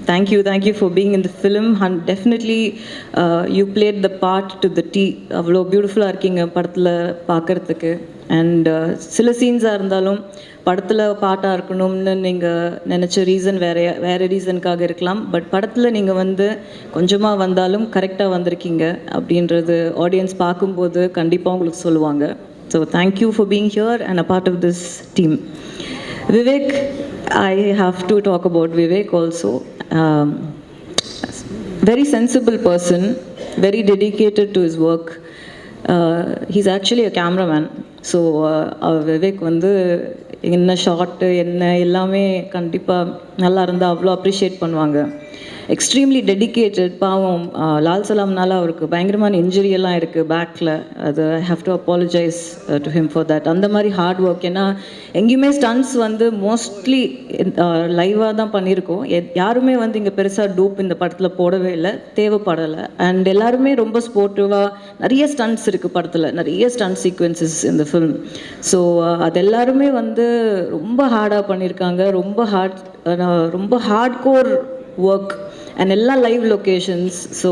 Thank you for being in the film. And definitely you plate the part to the tea. அவ்வளோ பியூட்டிஃபுல்லாக இருக்கீங்க படத்தில் பார்க்குறதுக்கு. அண்ட் சில சீன்ஸாக இருந்தாலும் படத்தில் பாட்டாக இருக்கணும்னு நீங்கள் நினச்ச ரீசன் வேறு ரீசனுக்காக இருக்கலாம். பட் படத்தில் நீங்கள் வந்து கொஞ்சமாக வந்தாலும் கரெக்டாக வந்திருக்கீங்க அப்படின்றது ஆடியன்ஸ் பார்க்கும்போது கண்டிப்பாக உங்களுக்கு சொல்லுவாங்க. So thank you for being here and a part of this team. Vivek, I have to talk about Vivek also. Very sensible person, very dedicated to his work. He's actually a cameraman. So Vivek வந்து என்ன short என்ன எல்லாமே கண்டிப்பாக நல்லா இருந்தால் அவ்வளோ appreciate பண்ணுவாங்க. Extremely dedicated. பாவம் லால் சலாம்னால அவருக்கு பயங்கரமான இன்ஜுரி எல்லாம் இருக்குது பேக்கில். அது ஐ have to apologise to him for that. அந்த மாதிரி ஹார்ட் ஒர்க். ஏன்னா எங்கேயுமே ஸ்டன்ட்ஸ் வந்து மோஸ்ட்லி லைவாக தான் பண்ணியிருக்கோம். யாருமே வந்து இங்கே பெருசாக டூப் இந்த படத்தில் போடவே இல்லை, தேவைப்படலை. அண்ட் எல்லாருமே ரொம்ப ஸ்போர்ட்டிவாக, நிறைய ஸ்டன்ட்ஸ் இருக்குது படத்தில், நிறைய ஸ்டன்ட் சீக்வன்சஸ் இந்த ஃபிலிம். ஸோ அது எல்லாருமே வந்து ரொம்ப ஹார்டாக பண்ணியிருக்காங்க. ரொம்ப ஹார்ட் கோர் ஒர்க் and எல்லா live locations. So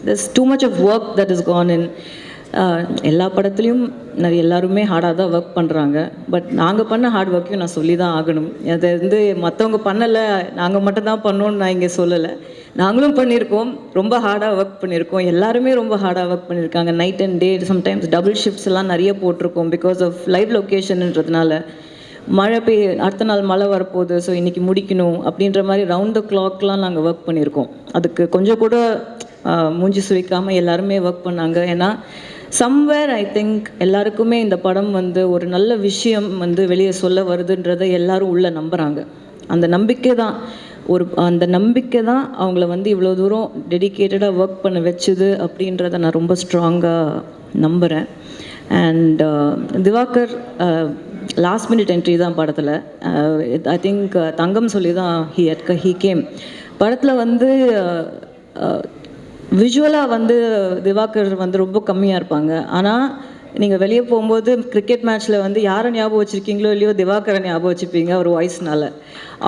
there's too much of work that has gone in. எல்லா படத்துலையும் எல்லாருமே ஹார்டாக தான் ஒர்க் பண்ணுறாங்க. பட் நாங்கள் பண்ண ஹார்ட் ஒர்க்கையும் நான் சொல்லி தான் ஆகணும். அதை வந்து மற்றவங்க பண்ணலை, நாங்கள் மட்டும் தான் பண்ணோன்னு நான் இங்கே சொல்லலை. நாங்களும் பண்ணியிருக்கோம், ரொம்ப ஹார்டாக ஒர்க் பண்ணியிருக்கோம். எல்லாருமே ரொம்ப ஹார்டாக ஒர்க் பண்ணியிருக்காங்க. Night and day, sometimes double shifts எல்லாம் நிறைய போட்டிருக்கோம் பிகாஸ் ஆஃப் லைவ் லொக்கேஷன்ன்றதுனால. மழை அடுத்த நாள் மழை வரப்போகுது, ஸோ இன்றைக்கி முடிக்கணும் அப்படின்ற மாதிரி ரவுண்ட் த கிளாக்லாம் நாங்கள் ஒர்க் பண்ணியிருக்கோம். அதுக்கு கொஞ்சம் கூட மூஞ்சி சுழிக்காமல் எல்லாருமே ஒர்க் பண்ணாங்க. ஏன்னா சம்வேர் ஐ திங்க் எல்லாருக்குமே இந்த படம் வந்து ஒரு நல்ல விஷயம் வந்து வெளியே சொல்ல வருதுன்றதை எல்லாரும் உள்ளே நம்புகிறாங்க. அந்த நம்பிக்கை தான் அவங்கள வந்து இவ்வளோ தூரம் டெடிக்கேட்டடாக ஒர்க் பண்ண வச்சுது அப்படின்றத நான் ரொம்ப ஸ்ட்ராங்காக நம்புகிறேன். And Diwakar last minute entry தான் படத்தில். ஐ திங்க் தங்கம் சொல்லி தான் ஹீ கேம். படத்தில் வந்து விஷுவலாக வந்து திவாகர் வந்து ரொம்ப கம்மியாக இருப்பாங்க. ஆனால் நீங்கள் வெளியே போகும்போது கிரிக்கெட் மேட்ச்சில் வந்து யாரை ஞாபகம் வச்சுருக்கீங்களோ இல்லையோ திவாகரை ஞாபகம் வச்சுப்பீங்க ஒரு வாய்ஸ்னால.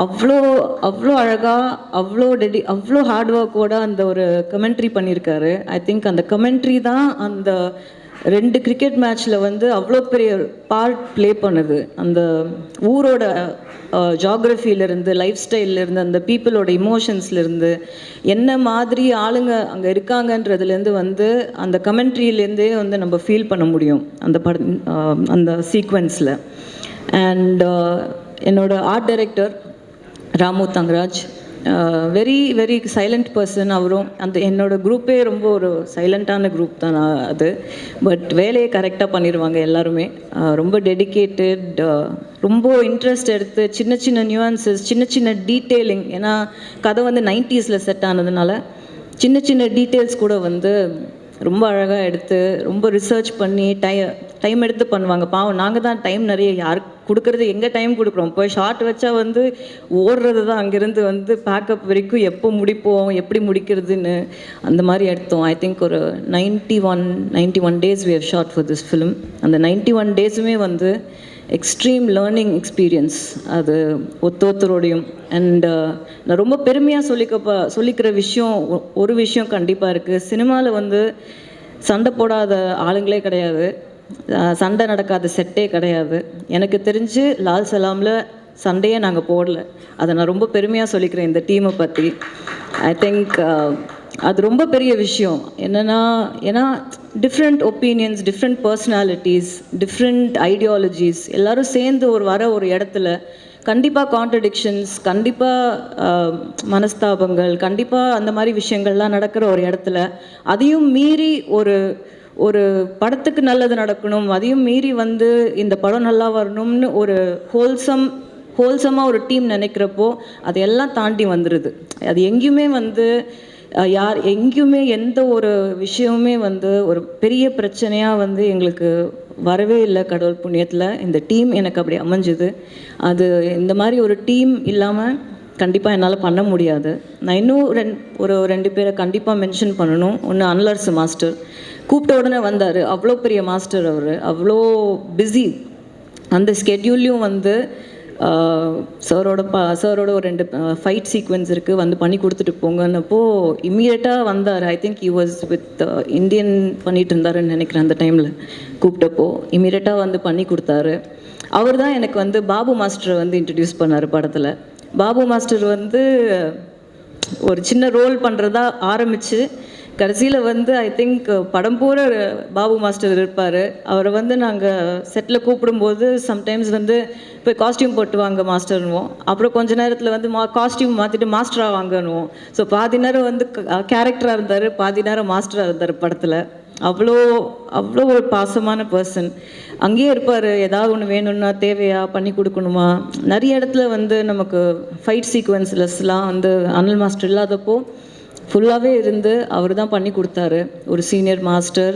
அவ்வளோ அழகாக, அவ்வளோ ஹார்ட் ஒர்க்கோட அந்த ஒரு கமெண்ட்ரி பண்ணியிருக்காரு. ஐ திங்க் அந்த கமெண்ட்ரி தான் அந்த 2 கிரிக்கெட் மேட்ச்சில் வந்து அவ்வளோ பெரிய பார்ட் ப்ளே பண்ணுது. அந்த ஊரோட ஜாகிரஃபியிலேருந்து, லைஃப் ஸ்டைல்லேருந்து, அந்த பீப்புளோட இமோஷன்ஸ்லேருந்து, என்ன மாதிரி ஆளுங்க அங்கே இருக்காங்கன்றதுலேருந்து வந்து அந்த கமெண்ட்ரியிலேருந்தே வந்து நம்ம ஃபீல் பண்ண முடியும் அந்த சீக்வென்ஸில். அண்ட் என்னோட art director Ramu Thangaraj, very very silent person. அவரும் என்னோடய குரூப்பே ரொம்ப ஒரு சைலண்ட்டான குரூப் தான் அது. பட் வேலையை கரெக்டாக பண்ணிடுவாங்க எல்லாருமே. ரொம்ப டெடிக்கேட்டட், ரொம்ப இன்ட்ரெஸ்ட் எடுத்து சின்ன சின்ன நியூஆன்சஸ், சின்ன சின்ன டீட்டெயிலிங். ஏன்னா கதை வந்து 90s செட் ஆனதுனால சின்ன சின்ன டீட்டெயில்ஸ் கூட வந்து ரொம்ப அழகாக எடுத்து ரொம்ப ரிசர்ச் பண்ணி டைம் எடுத்து பண்ணுவாங்க. பாவம் நாங்கள் தான் டைம் நிறைய யாருக்கு கொடுக்குறது, எங்கே டைம் கொடுக்குறோம். போய் ஷார்ட் வச்சா வந்து ஓடுறது தான், அங்கேருந்து வந்து பேக்கப் வரைக்கும் எப்போ முடிப்போம், எப்படி முடிக்கிறதுன்னு அந்த மாதிரி எடுத்தோம். ஐ திங்க் ஒரு 91 days we have shot for this film. அந்த 91 days-உமே வந்து எக்ஸ்ட்ரீம் லேர்னிங் எக்ஸ்பீரியன்ஸ் அது ஒருத்தரோடையும். அண்ட் நான் ரொம்ப பெருமையாக சொல்லிக்கிற விஷயம் ஒரு விஷயம் கண்டிப்பாக இருக்குது. சினிமாவில் வந்து சண்டை போடாத ஆளுங்களே கிடையாது, சண்டை நடக்காத செட்டே கிடையாது. எனக்கு தெரிஞ்சு லால் சலாமில் சண்டையே நாங்கள் போடல. அதை நான் ரொம்ப பெருமையாக சொல்லிக்கிறேன் இந்த டீமை பற்றி. ஐ திங்க் அது ரொம்ப பெரிய விஷயம். ஏன்னா different opinions, different personalities, different ideologies எல்லாரும் சேர்ந்து ஒரு இடத்துல கண்டிப்பாக கான்ட்ரடிக்ஷன்ஸ், கண்டிப்பாக மனஸ்தாபங்கள், கண்டிப்பாக அந்த மாதிரி விஷயங்கள்லாம் நடக்கிற ஒரு இடத்துல அதையும் மீறி ஒரு படத்துக்கு நல்லது நடக்கணும், அதையும் மீறி வந்து இந்த படம் நல்லா வரணும்னு ஒரு ஹோல்சமாக ஒரு டீம் நினைக்கிறப்போ அதையெல்லாம் தாண்டி வந்துடுது. அது எங்கேயுமே வந்து எங்கேயுமே எந்த ஒரு விஷயமுமே வந்து ஒரு பெரிய பிரச்சனையாக வந்து எங்களுக்கு வரவே இல்லை. கடவுள் புண்ணியத்தில் இந்த டீம் எனக்கு அப்படி அமைஞ்சுது. அது இந்த மாதிரி ஒரு டீம் இல்லாமல் கண்டிப்பாக என்னால் பண்ண முடியாது. நான் இன்னும் ஒரு 2 பேரை கண்டிப்பாக மென்ஷன் பண்ணணும். ஒன்று அன்லர்ஸ் மாஸ்டர், கூப்பிட்ட உடனே வந்தார். அவ்வளோ பெரிய மாஸ்டர் அவர், அவ்வளோ பிஸி. அந்த ஸ்கெட்யூல்லையும் வந்து சாரோட ஒரு 2 ஃபைட் சீக்வென்ஸ் இருக்குது, வந்து பண்ணி கொடுத்துட்டு போங்கன்னப்போ இம்மீடியட்டாக வந்தார். I think he was with Indian பண்ணிகிட்டு இருந்தாருன்னு நினைக்கிறேன். அந்த டைமில் கூப்பிட்டப்போ இம்மீடியட்டாக வந்து பண்ணி கொடுத்தாரு. அவர் தான் எனக்கு வந்து பாபு மாஸ்டரை வந்து இன்ட்ரடியூஸ் பண்ணார் படத்தில். பாபு மாஸ்டர் வந்து ஒரு சின்ன ரோல் பண்ணுறதா ஆரம்பித்து கடைசியில் வந்து ஐ திங்க் படம் பூரா பாபு மாஸ்டர் இருப்பார். அவரை வந்து நாங்கள் செட்டில் கூப்பிடும்போது சம்டைம்ஸ் வந்து போய் காஸ்டியூம் போட்டு வாங்க மாஸ்டர்னுவோம். அப்புறம் கொஞ்ச நேரத்தில் வந்து காஸ்டியூம் மாற்றிட்டு மாஸ்டராக வாங்கணுவோம். ஸோ பாதி நேரம் வந்து கேரக்டராக இருந்தார், பாதி நேரம் மாஸ்டராக இருந்தார் படத்தில். அவ்வளோ ஒரு பாசமான பர்சன். அங்கேயே இருப்பார். ஏதாவது ஒன்று வேணும்னா தேவையா பண்ணி கொடுக்கணுமா. நிறைய இடத்துல வந்து நமக்கு ஃபைட் சீக்வன்ஸ்லஸ்லாம் வந்து அனில் மாஸ்டர் இல்லாதப்போ ஃபுல்லாகவே இருந்து அவர் தான் பண்ணி கொடுத்தாரு. ஒரு சீனியர் மாஸ்டர்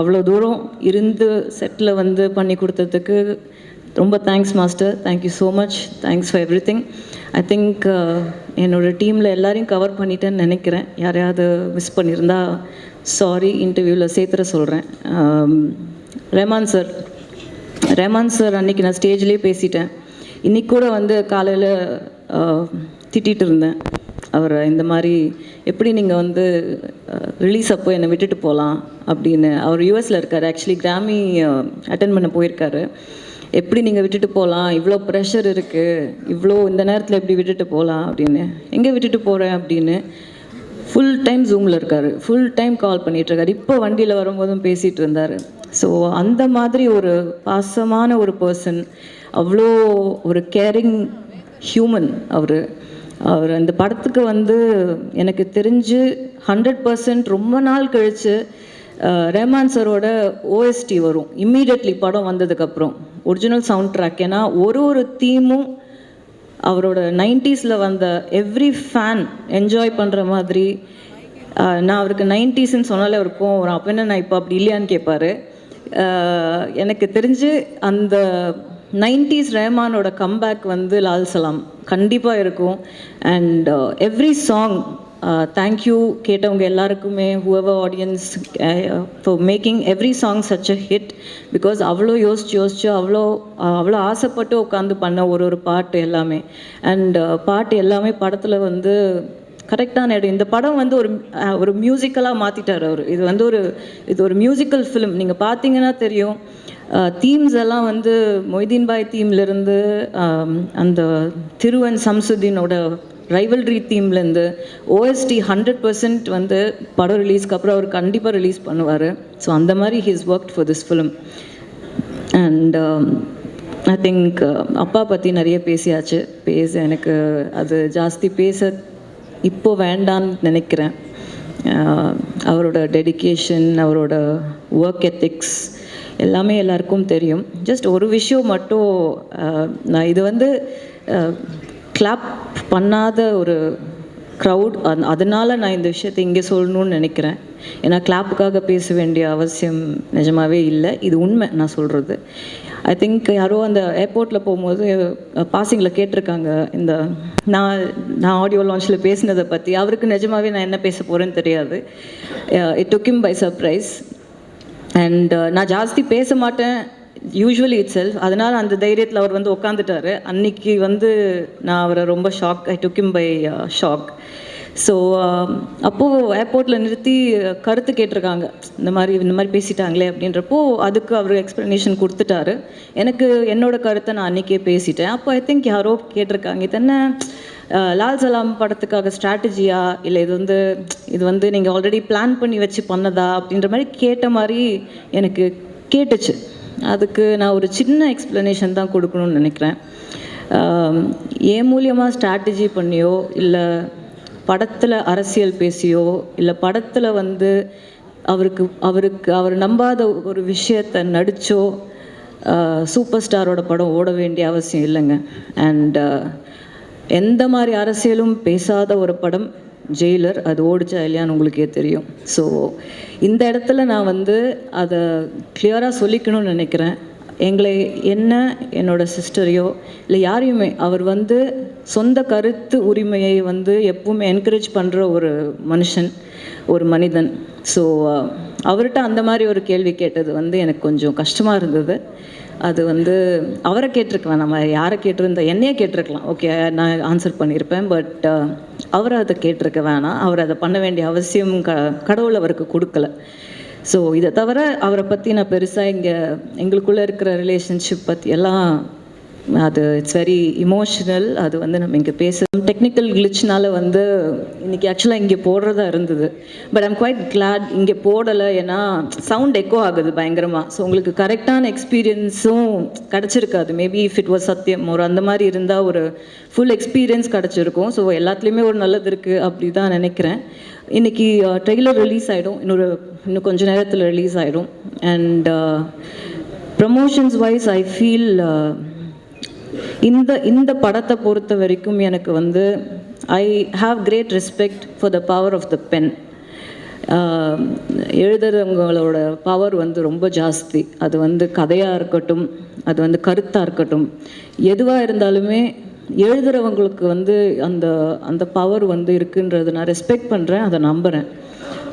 அவ்வளோ தூரம் இருந்து செட்டில் வந்து பண்ணி கொடுத்ததுக்கு ரொம்ப thanks master. Thank you so much. Thanks for every thing. I think என்னோடய டீமில் எல்லாரையும் கவர் பண்ணிட்டேன்னு நினைக்கிறேன். யாரையாவது மிஸ் பண்ணியிருந்தா சாரி, இன்டர்வியூவில் சேர்த்துற சொல்கிறேன். ரஹ்மான் சார் அன்றைக்கி நான் ஸ்டேஜ்லேயே பேசிட்டேன். இன்றைக்கி கூட வந்து காலையில் திட்டிகிட்டு இருந்தேன் அவரை. இந்த மாதிரி எப்படி நீங்கள் வந்து ரிலீஸ் அப்போ என்னை விட்டுட்டு போகலாம் அப்படின்னு. அவர் யூஎஸில் இருக்கார், ஆக்சுவலி கிராமி அட்டன் பண்ண போயிருக்காரு. எப்படி நீங்கள் விட்டுட்டு போகலாம், இவ்வளோ ப்ரெஷர் இருக்குது, இவ்வளோ இந்த நேரத்தில் எப்படி விட்டுட்டு போகலாம் அப்படின்னு. எங்கே விட்டுட்டு போகிறேன் அப்படின்னு ஃபுல் டைம் ஜூமில் இருக்கார், ஃபுல் டைம் கால் பண்ணிகிட்ருக்காரு. இப்போ வண்டியில் வரும்போதும் பேசிகிட்டு இருந்தார். ஸோ அந்த மாதிரி ஒரு பாசமான ஒரு பர்சன், அவ்வளோ ஒரு கேரிங் ஹியூமன் அவர். அந்த படத்துக்கு வந்து எனக்கு தெரிஞ்சு 100% ரொம்ப நாள் கழித்து ரஹ்மான் சாரோட ஓஎஸ்டி வரும் இம்மீடியட்லி படம் வந்ததுக்கப்புறம், ஒரிஜினல் சவுண்ட் ட்ராக். ஏன்னா ஒரு தீமும் அவரோட 90s வந்த எவ்ரி ஃபேன் என்ஜாய் பண்ணுற மாதிரி. நான் அவருக்கு 90s சொன்னாலே இருக்கும் ஒரு அப்போ என்ன நான் இப்போ அப்படி இல்லையான்னு கேட்பார். எனக்கு தெரிஞ்சு அந்த 90s ரஹ்மானோட கம்பேக் வந்து லால் சலாம் கண்டிப்பாக இருக்கும். அண்ட் எவ்ரி சாங் தேங்க்யூ கேட்டவங்க எல்லாருக்குமே, whoever audience for making every song such a hit, because அவ்வளோ யோசிச்சு அவ்வளோ ஆசைப்பட்டு உட்காந்து பண்ண ஒரு பாட்டு எல்லாமே. அண்ட் பாட்டு எல்லாமே படத்தில் வந்து கரெக்டான இடம். இந்த படம் வந்து ஒரு மியூசிக்கலாக மாற்றிட்டார் அவர். இது ஒரு மியூசிக்கல் ஃபிலிம். நீங்கள் பார்த்தீங்கன்னா தெரியும், தீம்ஸ் எல்லாம் வந்து மொய்தீன் பாய் தீம்லேருந்து அந்த திருவன் சம்சுதீனோட ரைவல்ரி தீம்லேருந்து OST 100% வந்து படம் ரிலீஸ்க்கு அப்புறம் அவர் கண்டிப்பாக ரிலீஸ் பண்ணுவார். ஸோ அந்த மாதிரி he's worked for this film. And I think அப்பா பற்றி நிறைய பேசியாச்சு. எனக்கு அது ஜாஸ்தி பேச இப்போ வேண்டான்னு நினைக்கிறேன். அவரோட டெடிகேஷன், அவரோட ஒர்க் எத்திக்ஸ் எல்லாமே எல்லாருக்கும் தெரியும். ஜஸ்ட் ஒரு விஷயம் மட்டும், நான் இது வந்து கிளாப் பண்ணாத ஒரு க்ரௌட், அதனால் நான் இந்த விஷயத்தை இங்கே சொல்லணும்னு நினைக்கிறேன். ஏன்னா கிளாப்புக்காக பேச வேண்டிய அவசியம் நிஜமாகவே இல்லை. இது உண்மை நான் சொல்கிறது. ஐ திங்க் யாரோ அந்த ஏர்போர்ட்டில் போகும்போது பாசிங்கில் கேட்டிருக்காங்க இந்த நான் ஆடியோ லான்ச்சில் பேசினதை பற்றி. அவருக்கு நிஜமாகவே நான் என்ன பேச போகிறேன்னு தெரியாது. It took him by surprise. And நான் ஜாஸ்தி பேச மாட்டேன் யூஸ்வலி இட் செல்ஃப். அதனால் அந்த தைரியத்தில் அவர் வந்து உட்காந்துட்டார். அன்னைக்கு வந்து நான் அவரை ரொம்ப I took him by shock. So அப்போது ஏர்போர்ட்டில் நிறுத்தி கருத்து கேட்டிருக்காங்க, இந்த மாதிரி பேசிட்டாங்களே அப்படின்றப்போ அதுக்கு அவர் எக்ஸ்ப்ளனேஷன் கொடுத்துட்டாரு. எனக்கு என்னோடய கருத்தை நான் அன்றைக்கே பேசிட்டேன். அப்போ ஐ திங்க் யாரோ கேட்டிருக்காங்க, இது என்ன லால் சலாம் படத்துக்காக ஸ்ட்ராட்டஜியா, இல்லை இது வந்து நீங்கள் ஆல்ரெடி பிளான் பண்ணி வச்சு பண்ணதா அப்படின்ற மாதிரி கேட்ட மாதிரி எனக்கு கேட்டுச்சு. அதுக்கு நான் ஒரு சின்ன எக்ஸ்ப்ளனேஷன் தான் கொடுக்கணும்னு நினைக்கிறேன். என் மூலியமாக ஸ்ட்ராட்டஜி பண்ணியோ, இல்லை படத்தில் அரசியல் பேசியோ, இல்லை படத்தில் வந்து அவர் நம்பாத ஒரு விஷயத்தை நடித்தோ சூப்பர் ஸ்டாரோட படம் ஓட வேண்டிய அவசியம் இல்லைங்க. அண்ட் எந்த மாதிரி அரசியலும் பேசாத ஒரு படம் ஜெயிலர், அது ஓடிச்சா இல்லையான்னு உங்களுக்கே தெரியும். ஸோ இந்த இடத்துல நான் வந்து அதை கிளியராக சொல்லிக்கணும்னு நினைக்கிறேன். என்னோட சிஸ்டரையோ இல்லை யாரையுமே அவர் வந்து சொந்த கருத்து உரிமையை வந்து எப்பவுமே என்கரேஜ் பண்ணுற ஒரு மனிதன். ஸோ அவர்கிட்ட அந்த மாதிரி ஒரு கேள்வி கேட்டது வந்து எனக்கு கொஞ்சம் கஷ்டமாக இருந்தது. அது வந்து அவரை கேட்டிருக்கலாம், நம்ம யாரை கேட்டிருந்தா என்னையே கேட்டிருக்கலாம், ஓகே நான் ஆன்சர் பண்ணியிருப்பேன். பட் அவரை அதை கேட்டிருக்க வேணாம். அவர் அதை பண்ண வேண்டிய அவசியம் கடவுள் அவருக்கு கொடுக்கல. ஸோ இதை தவிர அவரை பற்றி நான் பெருசாக எங்களுக்குள்ளே இருக்கிற ரிலேஷன்ஷிப் பற்றி எல்லாம் அது இட்ஸ் வெரி இமோஷனல். அது வந்து நம்ம இங்கே பேச டெக்னிக்கல் கிளிச்னால வந்து இன்றைக்கி ஆக்சுவலாக இங்கே போடுறதா இருந்தது. பட் ஐம் குவைட் கிளாட் இங்கே போடலை. ஏன்னா சவுண்ட் எக்கோ ஆகுது பயங்கரமாக. ஸோ உங்களுக்கு கரெக்டான எக்ஸ்பீரியன்ஸும் கிடச்சிருக்காது. மேபி இஃப் இட் வாஸ் சத்தியம் ஒரு அந்த மாதிரி இருந்தால் ஒரு ஃபுல் எக்ஸ்பீரியன்ஸ் கிடச்சிருக்கும். ஸோ எல்லாத்துலேயுமே ஒரு நல்லது இருக்குது அப்படி தான் நினைக்கிறேன். இன்றைக்கி ட்ரெய்லர் ரிலீஸ் ஆகிடும், இன்னும் கொஞ்சம் நேரத்தில் ரிலீஸ் ஆகிடும். And promotions wise I feel இந்த படத்தை பொறுத்த வரைக்கும் எனக்கு வந்து I have great respect for the power of the pen. எழுதுறவங்களோட பவர் வந்து ரொம்ப ஜாஸ்தி. அது வந்து கதையாக இருக்கட்டும், அது வந்து கருத்தாக இருக்கட்டும், எதுவாக இருந்தாலுமே எழுதுகிறவங்களுக்கு வந்து அந்த பவர் வந்து இருக்குன்றது நான் ரெஸ்பெக்ட் பண்ணுறேன், அதை நம்புகிறேன்.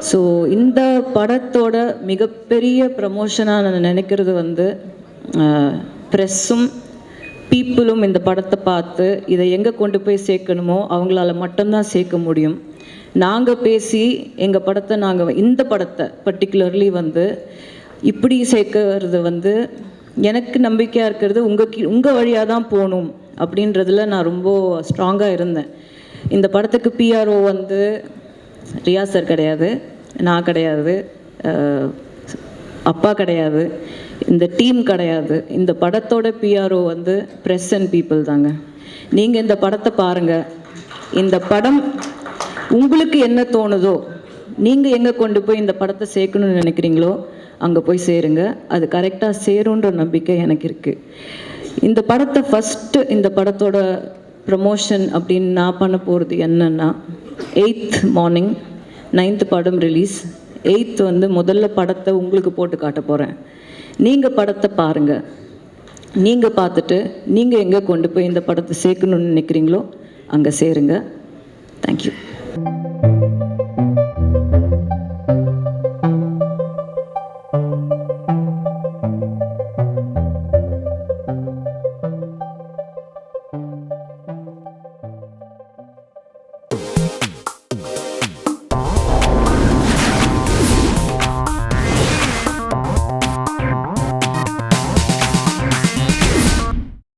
ஸோ இந்த படத்தோட மிகப்பெரிய ப்ரமோஷனாக நான் நினைக்கிறது வந்து ப்ரெஸ்ஸும் பீப்புளும் இந்த படத்தை பார்த்து இதை எங்கே கொண்டு போய் சேர்க்கணுமோ அவங்களால மட்டும்தான் சேர்க்க முடியும். நாங்கள் பேசி இந்த படத்தை பர்டிகுலர்லி வந்து இப்படி சேர்க்கறது வந்து எனக்கு நம்பிக்கையாக இருக்கிறது உங்கள் வழியாக தான் போகணும் அப்படின்றதுல நான் ரொம்ப ஸ்ட்ராங்காக இருந்தேன். இந்த படத்துக்கு பிஆர்ஓ வந்து ரியா சார் கிடையாது, நான் கிடையாது, அப்பா கிடையாது, இந்த டீம் கிடையாது. இந்த படத்தோட பிஆர்ஓ வந்து ப்ரெஸ் அண்ட் பீப்புள் தாங்க. நீங்கள் இந்த படத்தை பாருங்கள். இந்த படம் உங்களுக்கு என்ன தோணுதோ, நீங்கள் எங்கே கொண்டு போய் இந்த படத்தை சேர்க்கணும்னு நினைக்கிறீங்களோ அங்கே போய் சேருங்க. அது கரெக்டாக சேருன்ற நம்பிக்கை எனக்கு இருக்குது. இந்த படத்தை இந்த படத்தோட ப்ரமோஷன் அப்படின்னு நான் பண்ண போகிறது என்னன்னா, 8th மார்னிங் 9th படம் ரிலீஸ். 8th வந்து முதல்ல படத்தை உங்களுக்கு போட்டு காட்ட போகிறேன். நீங்கள் படத்தை பாருங்கள். நீங்கள் பார்த்துட்டு நீங்கள் எங்கே கொண்டு போய் இந்த படத்தை சேர்க்கணும்னு நினைக்கிறீங்களோ அங்கே சேருங்க. தேங்க்யூ.